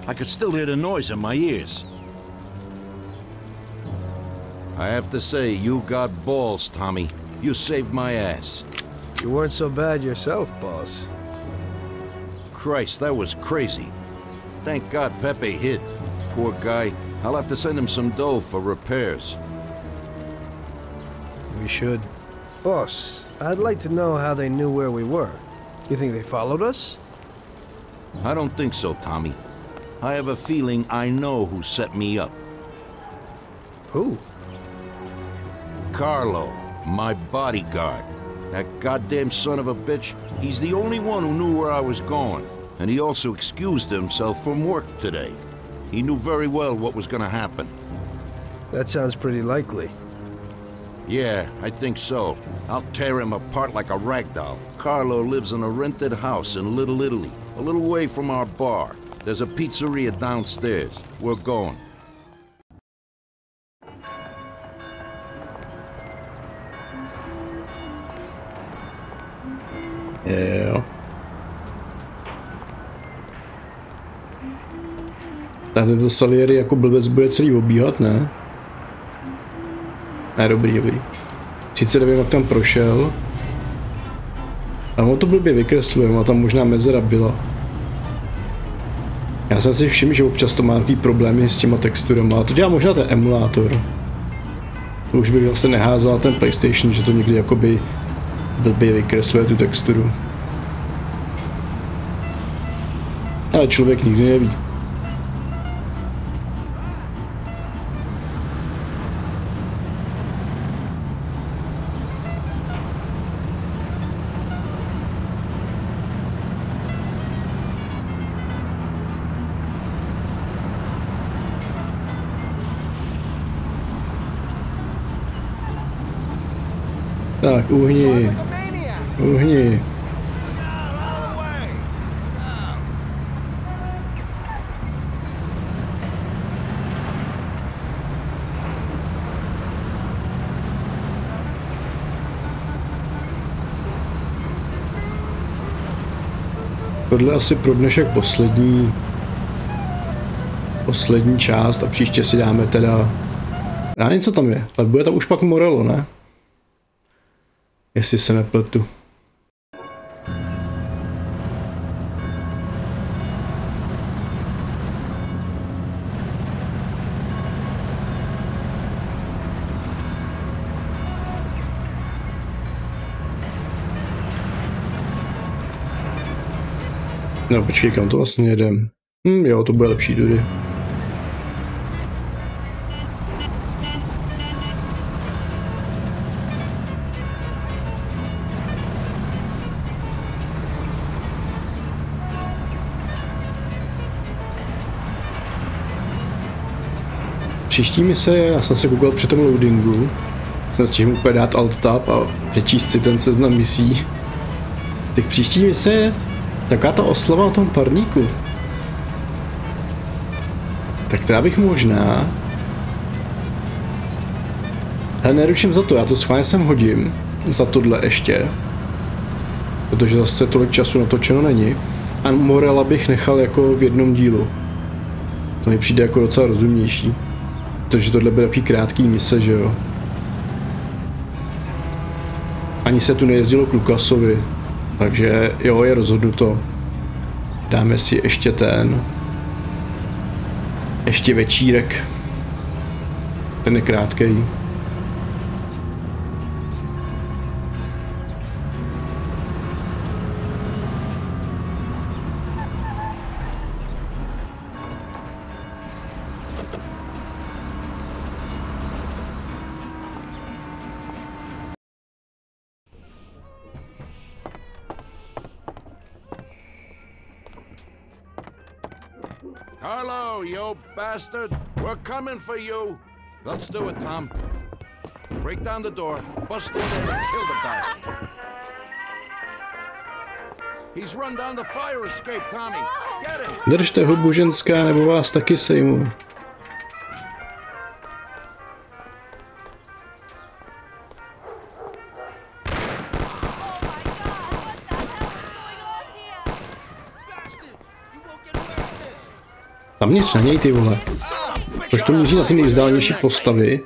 I could still hear the noise in my ears. I have to say, you got balls, Tommy. You saved my ass. You weren't so bad yourself, boss. Christ, that was crazy. Thank God Pepé hid. Poor guy. I'll have to send him some dough for repairs. We should. Boss, I'd like to know how they knew where we were. You think they followed us? I don't think so, Tommy. I have a feeling I know who set me up. Who? Carlo, my bodyguard. That goddamn son of a bitch, he's the only one who knew where I was going. And he also excused himself from work today. He knew very well what was gonna happen. That sounds pretty likely. Yeah, I think so. I'll tear him apart like a ragdoll. Carlo lives in a rented house in Little Italy, a little way from our bar. There's a pizzeria downstairs. We're going. Jo. Tak tento Salieri jako blbec bude celý obíhat, ne? Ne, dobrý. Sice nevím, jak tam prošel. A on to blbě vykresluje, a tam možná mezera byla. Já jsem si všiml, že občas to má takový problémy s těma texturama, a to dělá možná ten emulátor. To už bych zase neházal na ten PlayStation, že to někdy jakoby blbě vykresluje tu texturu. Ale člověk nikdy neví. Tak, uhni. Uhni. Tohle asi pro dnešek poslední část a příště si dáme teda... Já nevím, co tam je, ale bude tam už pak Morello, ne? Jestli se nepletu. No počkej, kam to vlastně jedem? Jo, to bude lepší tudy. Příští mise, já jsem se koukal při tom loadingu, jsem stihl úplně dát alt-tab a přečíst si ten seznam misí. Tak příští mise je taková ta oslava o tom parníku. Tak to já bych možná... Ale neručím za to, já to schválně sem hodím, za tohle ještě. Protože zase tolik času natočeno není. A Morela bych nechal jako v jednom dílu. To mi přijde jako docela rozumnější. Protože tohle bude takový krátký mise, že jo. Ani se tu nejezdilo k Lukasovi. Takže jo, je rozhodnuto. Dáme si ještě ještě večírek. Ten je krátkej. Hello, you bastard. We're coming for you. Let's do it, Tom. Break down the door, bust in there and kill the bastard. He's run down the fire escape, Tommy. Get him. Držte hubu, ženská, nebo vás taky sejmu. Tam nic na něj, ty vole. Proč to míří na ty nejvzdálenější postavy?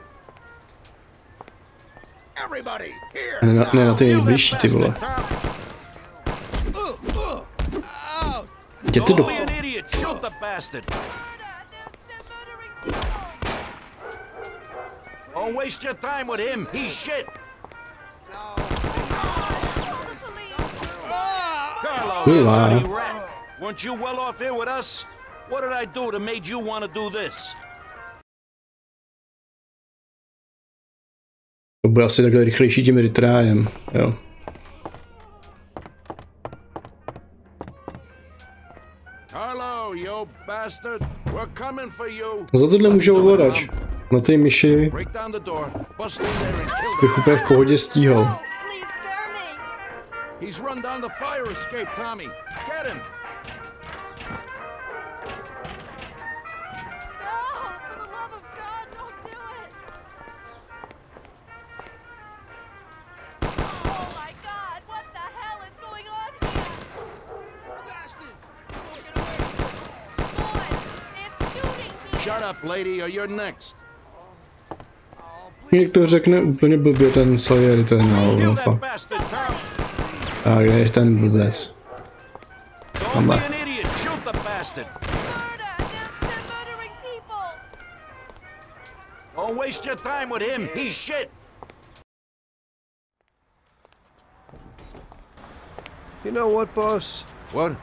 Ne na ty nejbližší, ty vole. Jděte do... What did I do that made you want to do this? To bude asi takhle rychlejší tím retrájem, jo. Hello, you bastard. We're coming for you. Za tohle může ovládač. Na té myši bych úplně v pohodě stíhal. He's run down the fire escape, Tommy. Get him. Shut up, lady, or you're next. Někdo řekne úplně blbě ten Salieri, ten alfa. A kde je ten blbec? Tamhle. Don't waste your time with him, he's shit. You know what, boss? What?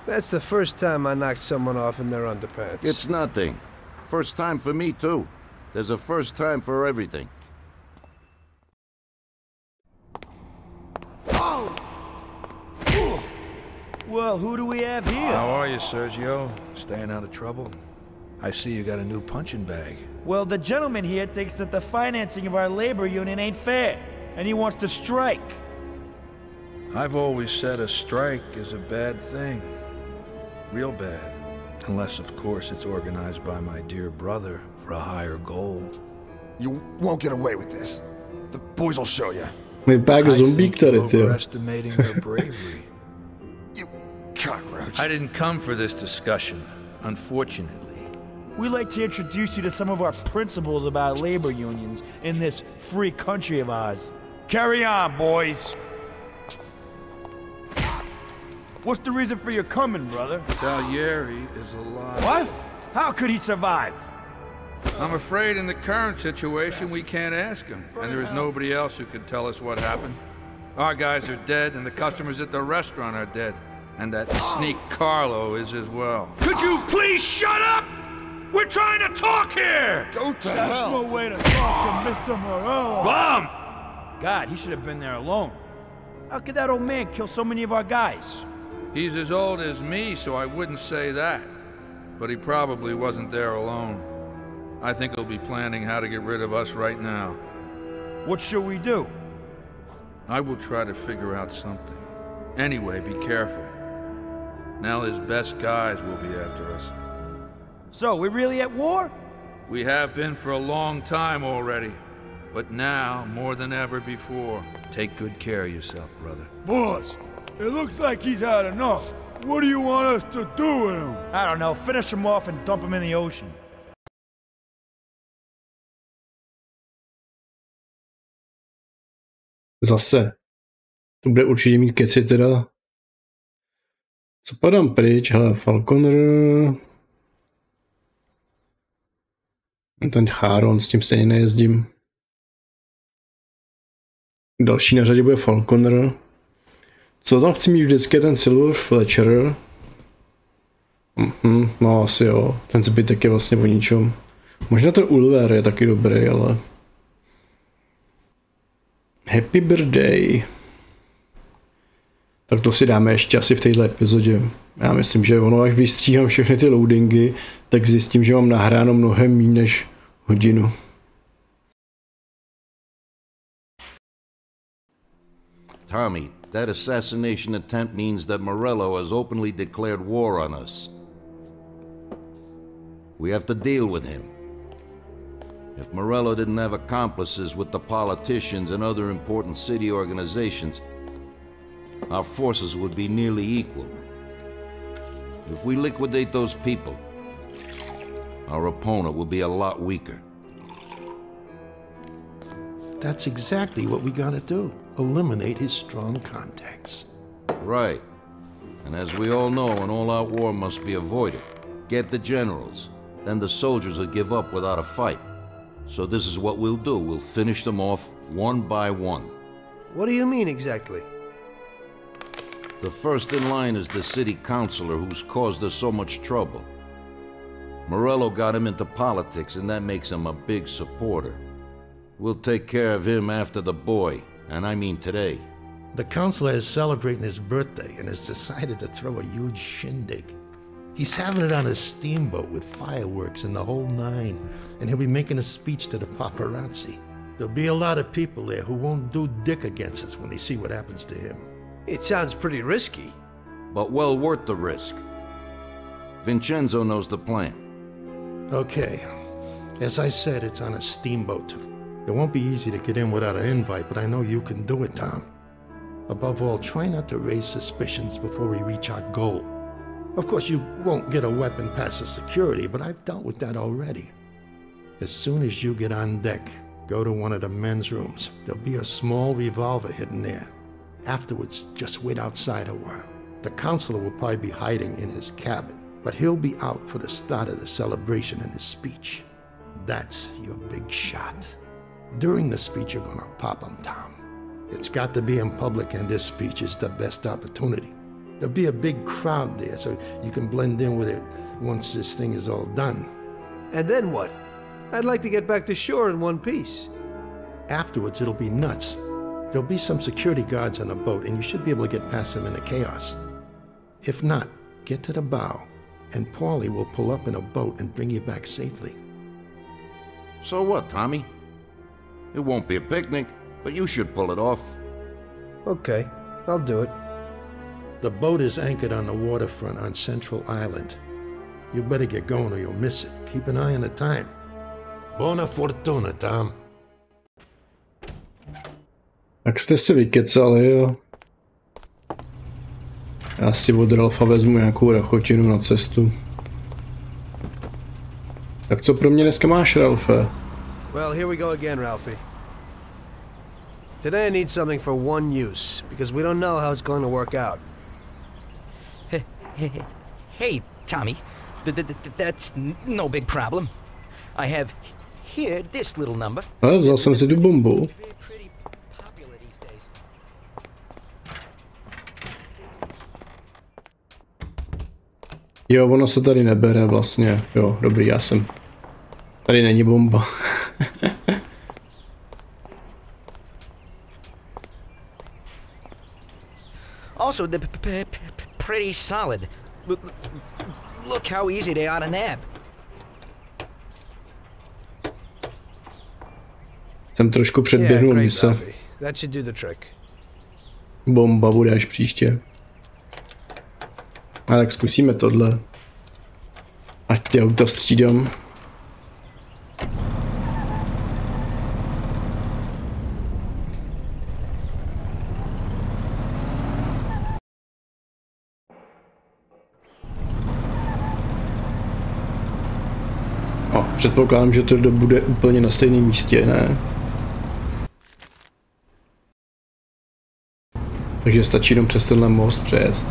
That's the first time I knocked someone off in their underpants. It's nothing. First time for me, too. There's a first time for everything. Oh! Well, who do we have here? How are you, Sergio? Staying out of trouble? I see you got a new punching bag. Well, the gentleman here thinks that the financing of our labor union ain't fair, and he wants to strike. I've always said a strike is a bad thing. Real bad. Unless, of course, it's organized by my dear brother for a higher goal. You won't get away with this. The boys will show you. Vypadá zombík tady, ty. Overestimating their bravery. You cockroach. I didn't come for this discussion, unfortunately. We'd like to introduce you to some of our principles about labor unions in this free country of ours. Carry on, boys. What's the reason for your coming, brother? Salieri is alive. What? How could he survive? I'm afraid in the current situation we can't ask him, and there is nobody else who could tell us what happened. Our guys are dead, and the customers at the restaurant are dead. And that sneak Carlo is as well. Could you please shut up? We're trying to talk here! Go to hell! That's no way to talk to Mr. Morello. Bum! God, he should have been there alone. How could that old man kill so many of our guys? He's as old as me, so I wouldn't say that. But he probably wasn't there alone. I think he'll be planning how to get rid of us right now. What should we do? I will try to figure out something. Anyway, be careful. Now his best guys will be after us. So, we're really at war? We have been for a long time already. But now, more than ever before, take good care of yourself, brother. Boss, it looks like he's had enough. What do you want us to do with him? I don't know. Finish him off and dump him in the ocean. Zase. To bude určitě mít keci teda. Co padám pryč? Hele, Falconer. Ten Cháron, s tím stejně nejezdím. Další na řadě bude Falconer. Co tam chci mít vždycky, ten Silver Fletcher. No asi jo, ten zbytek je vlastně o ničem. Možná ten Ulver je taky dobrý, ale... Happy birthday. Tak to si dáme ještě asi v této epizodě. Já myslím, že ono, až vystříhám všechny ty loadingy, tak zjistím, že mám nahráno mnohem méně než hodinu. Tommy, that assassination attempt means that Morello has openly declared war on us. We have to deal with him. If Morello didn't have accomplices with the politicians and other important city organizations, our forces would be nearly equal. If we liquidate those people, our opponent will be a lot weaker. That's exactly what we gotta do. Eliminate his strong contacts. Right. And as we all know, an all-out war must be avoided. Get the generals. Then the soldiers will give up without a fight. So this is what we'll do. We'll finish them off one by one. What do you mean exactly? The first in line is the city councilor who's caused us so much trouble. Morello got him into politics, and that makes him a big supporter. We'll take care of him after the boy, and I mean today. The councilor is celebrating his birthday and has decided to throw a huge shindig. He's having it on a steamboat with fireworks and the whole nine, and he'll be making a speech to the paparazzi. There'll be a lot of people there who won't do dick against us when they see what happens to him. It sounds pretty risky. But well worth the risk. Vincenzo knows the plan. Okay. As I said, it's on a steamboat. It won't be easy to get in without an invite, but I know you can do it, Tom. Above all, try not to raise suspicions before we reach our goal. Of course, you won't get a weapon past the security, but I've dealt with that already. As soon as you get on deck, go to one of the men's rooms. There'll be a small revolver hidden there. Afterwards, just wait outside a while. The counselor will probably be hiding in his cabin, but he'll be out for the start of the celebration and his speech. That's your big shot. During the speech, you're gonna pop him, Tom. It's got to be in public, and this speech is the best opportunity. There'll be a big crowd there, so you can blend in with it once this thing is all done. And then what? I'd like to get back to shore in one piece. Afterwards, it'll be nuts. There'll be some security guards on the boat, and you should be able to get past them in the chaos. If not, get to the bow, and Paulie will pull up in a boat and bring you back safely. So what, Tommy? It won't be a picnic, but you should pull it off. Okay, I'll do it. The boat is anchored on the waterfront on Central Island. You better get going or you'll miss it. Keep an eye on the time. Buona fortuna, Tom. Tak jste si vykecali, jo. Já si od Ralfa vezmu nějakou rachotinu na cestu. Tak co pro mě dneska máš, Ralfe? Well, here we go again, Ralphie. Today I need something for one use, because we don't know how it's going to work out. Hey, Tommy. That's no big problem. I have here this little number. Ale vzal jsem si tu bombu. Jo, ono se tady nebere vlastně. Jo, dobrý, já jsem. Tady není bomba. Also, pretty solid. Look how easy they are to nab. Jsem trošku předběhnul mise. That should do the trick. Bomba bude až příště. A tak zkusíme tohle. Ať ty auta střídám. předpokládám, že to bude úplně na stejném místě, ne? Takže stačí jenom přes tenhle most přejezd.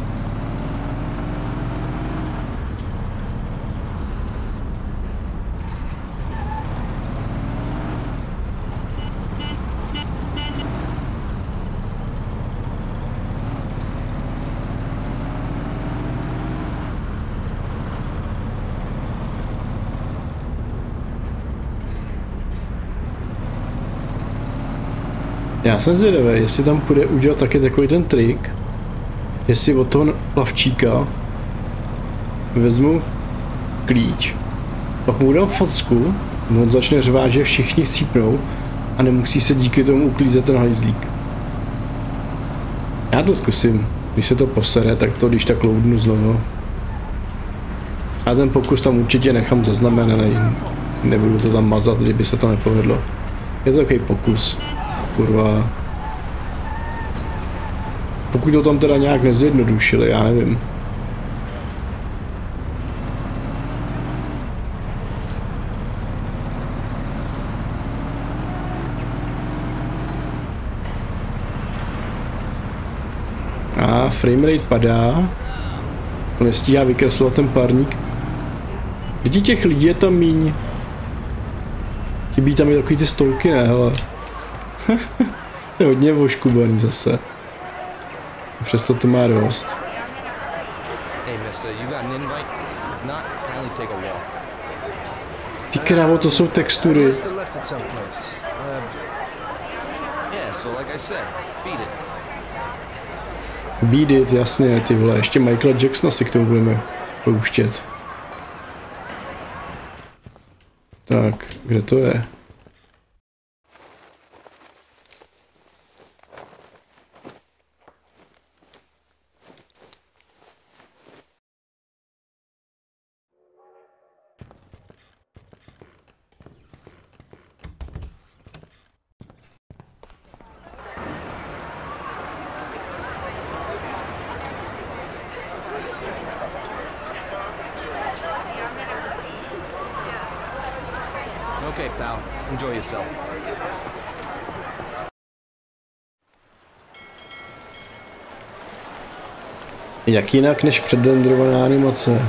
Já jsem zvědavý, jestli tam půjde udělat taky takový ten trik, jestli od toho plavčíka vezmu klíč, pak mu dám facku, on začne řvát, že všichni chcípnou a nemusí se díky tomu uklízet ten hajzlík. Já to zkusím, když se to posere, tak to když tak loudnu znovu. A ten pokus tam určitě nechám zaznamenaný, nebudu to tam mazat, kdyby se to nepovedlo. Je to takový pokus. Kurva. Pokud to tam teda nějak nezjednodušili, já nevím. A framerate padá. To nestíhá vykreslovat ten parník. Vidí, těch lidí je tam míň. Chybí tam i takový ty stolky, ne, hele. To je hodně oškubaný zase. Přesto to má dost. Ty krávo, to jsou textury. Beat it, jasně, ty vole, ještě Michaela Jacksona si k tomu budeme pouštět. Tak, kde to je? Okay, pal. Enjoy yourself. Jak jinak než předrendrovaná animace.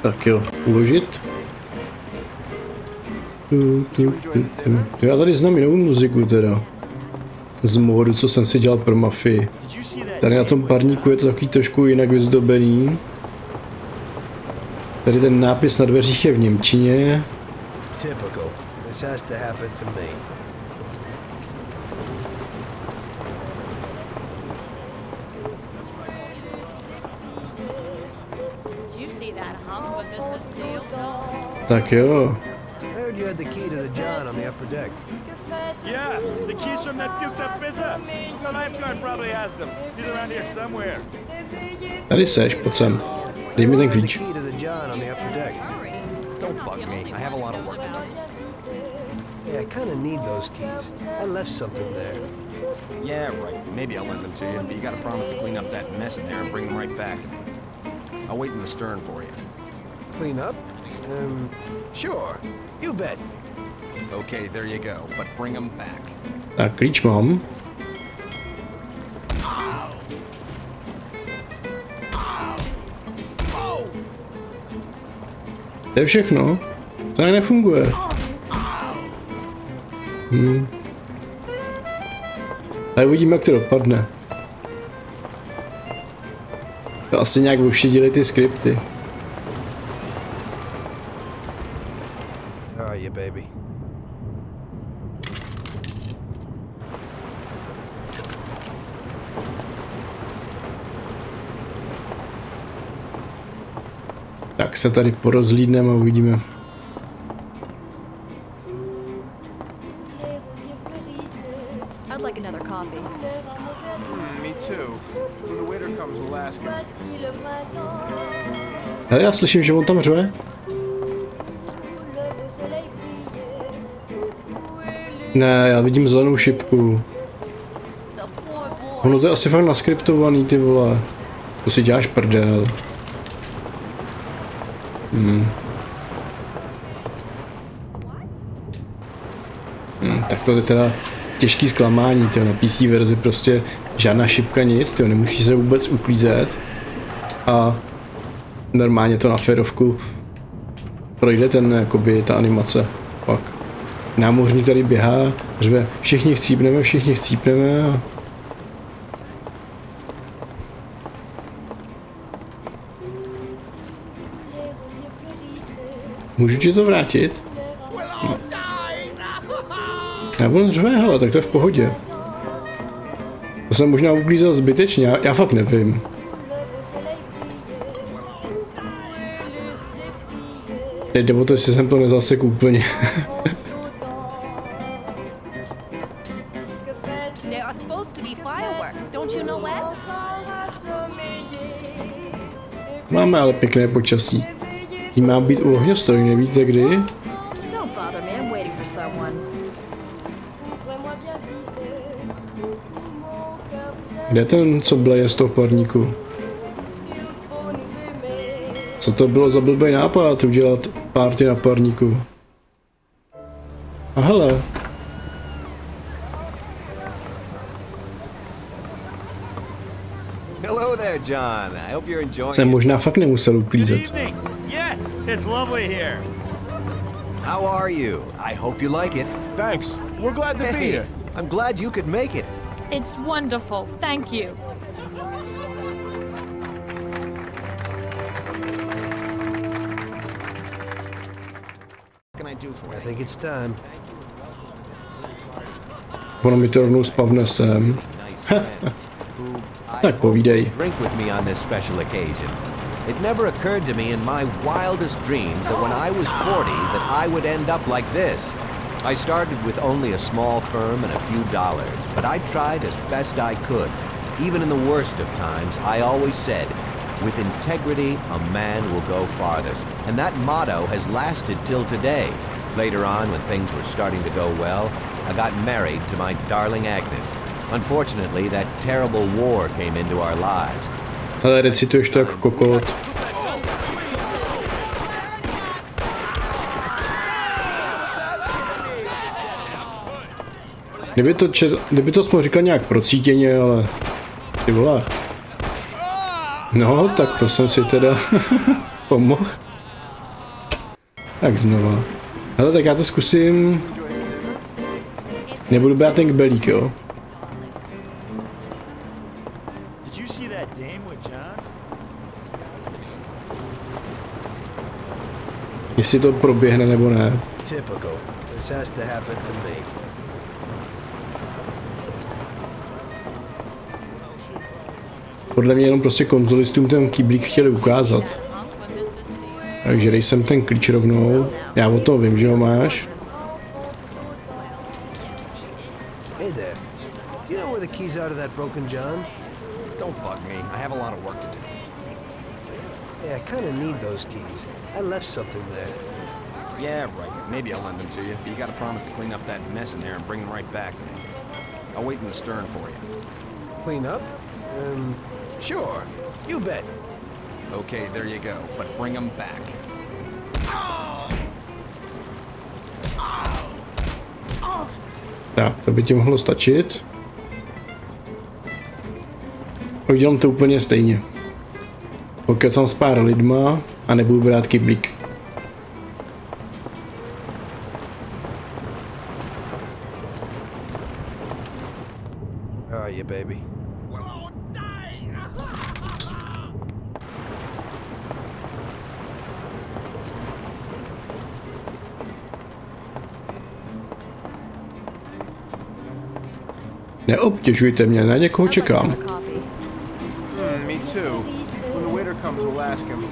Tak jo, uložit. Já tady znám jinou muziku teda. Z modu, co jsem si dělal pro Mafii. Tady na tom parníku je to takový trošku jinak vyzdobený. Tady ten nápis na dveřích je v němčině. Tak jo. You had the key to the John on the upper deck. Yeah, the keys from that puked up pizza. The lifeguard probably has them. He's around here somewhere. Tady seš, pojď sem. Dej mi ten klíč. Key to the John on the upper deck. Don't bug me. I have a lot of work to do. Yeah, I kind of need those keys. I left something there. Yeah, right. Maybe I'll lend them to you, but you gotta promise to clean up that mess in there and bring them right back to me. I'll wait in the stern for you. Clean up? Sure. You bet. Okay, there you go, but bring them back. Tak, klíč mám. To je všechno. To tak nefunguje. A uvidíme, jak to dopadne. To asi nějak ušidili ty skripty. Baby. Tak se tady porozhlídneme a uvidíme. I'd like another coffee. Me too. When the waiter comes, we'll ask him. Ale já slyším, že on tam řve. Ne, já vidím zelenou šipku. Ono to je asi fakt naskriptovaný, ty vole. To si děláš prdel. Tak to je teda těžký zklamání, tyjo. Na PC verzi prostě žádná šipka nic, tyjo. Nemusí se vůbec uklízet. A normálně to na férovku projde jakoby ta animace. Pak námořník tady běhá, řve všichni chcípneme a... Můžu ti to vrátit? A on řve, hele, tak to je v pohodě. To jsem možná uklízel zbytečně, já fakt nevím. Teď jde o to, jestli jsem to nezasek úplně. Máme ale pěkné počasí. Tím má být u ohňostroj, nevíte kdy? Kde je ten, co bleje z toho parníku? Co to bylo za blbý nápad udělat party na parníku? A hele. Hello there, John. I hope you're enjoying. Jsem možná fakt nemusel uklízet. Yes, it's lovely here. How are you? I hope you like it. Thanks. We're glad to be here. I'm glad you could make it. It's wonderful. Thank you. I think it's time. Ono mi to rovnou spavne sem. Tak povídej. Drink with me on this special occasion. It never occurred to me in my wildest dreams that when I was 40 that I would end up like this. I started with only a small firm and a few dollars, but I tried as best I could. Even in the worst of times, I always said, with integrity, a man will go farthest. And that motto has lasted till today. Later on, when things were starting to go well, I got married to my darling Agnes. Unfortunately, that terrible war came into our lives. Ale recituješ to jako kokot. Kdyby to aspoň říkal nějak procítěně, ale ty vole. No, tak to jsem si teda pomohl. Tak znova. Hele, tak já to zkusím. Nebudu brát ten kbelík, jo. Jestli to proběhne nebo ne. Podle mě jenom prostě konzolistům ten kýblík chtěli ukázat. Takže dej sem ten klíč rovnou. Já o toho vím, že ho máš. Hey there. Do you know where the keys are to that broken John? Don't bug me. I have a lot of work to do. Yeah, I kind of need those keys. I left something there. Yeah, right. Maybe I'll lend them to you, but you gotta promise to clean up that mess in there and bring them right back to me. I'll wait in the stern for you. Clean up? Sure. You bet. Okay, there you go. But bring them back. Tak, to by ti mohlo stačit. Udělám to úplně stejně. Pokud jsem s pár lidma a nebudu brát kyblík. Where are you, baby? Neobtěžujte mě, na někoho čekám. Me too. When the waiter comes, we'll ask him.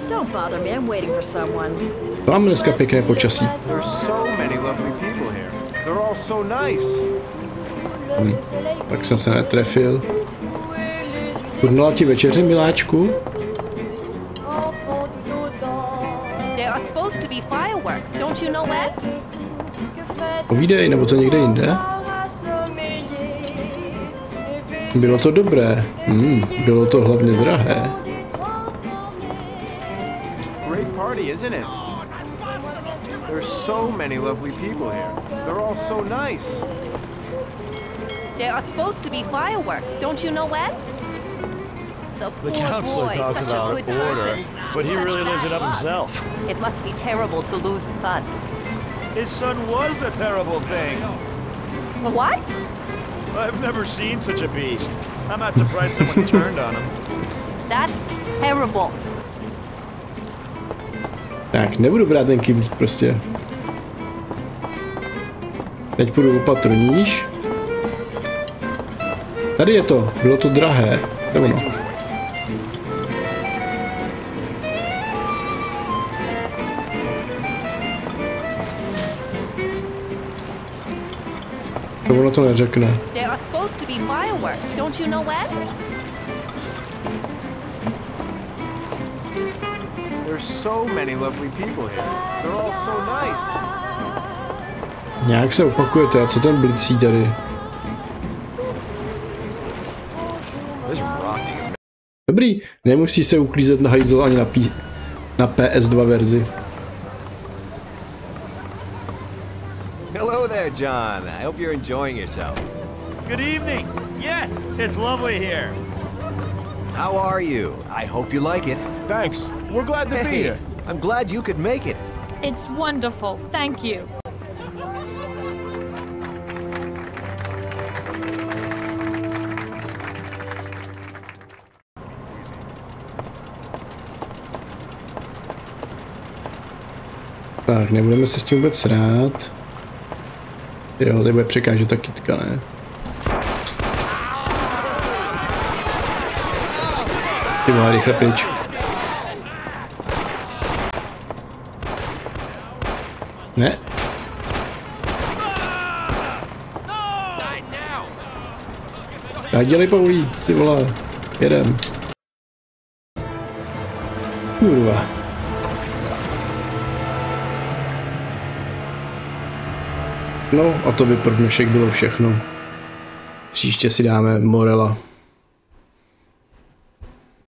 Don't bother me. I'm waiting for someone. Máme dneska pěkné počasí. There's so many lovely people here. They're all so nice. Tak jsem se netrefil. Chutnala ti večeře, miláčku? Povídej, nebo to někde jinde? Bylo to dobré. Bylo to hlavně drahé. Great party, isn't it? There's so many lovely people here. They're all so nice. There are supposed to be fireworks, don't you know, Ed? The counselor talks about order, but he really lives it up himself. It must be terrible to lose a son. His son was the terrible thing. What? I've never seen such a beast. I'm not surprised someone turned on him. That's terrible. Tak, nebudu brát ten kýblík prostě. Teď půjdu opatrníž. Tady je to, bylo to drahé. Nebo no. Ono to neřekne. There are supposed to be fireworks, don't you know, Ed? There's so many lovely people here. They're all so nice. Nějak se opakujete, a co ten blicí tady? Dobrý, nemusí se uklízet na hajzl ani na PS2 verzi. Hello there, John. I hope you're enjoying yourself. Good evening. Yes, it's lovely here. How are you? I hope you like it. Thanks. We're glad to be here. I'm glad you could make it. It's wonderful, thank you. Tak, nebudeme se s tím vůbec srát. Jo, tady bude překážet ta kytka, ne? Ty vole, rychle pryč. Ne. Tak dělej, Paulí, ty vole, jedem. Kurva. No a to by pro dnešek bylo všechno. Příště si dáme Morela.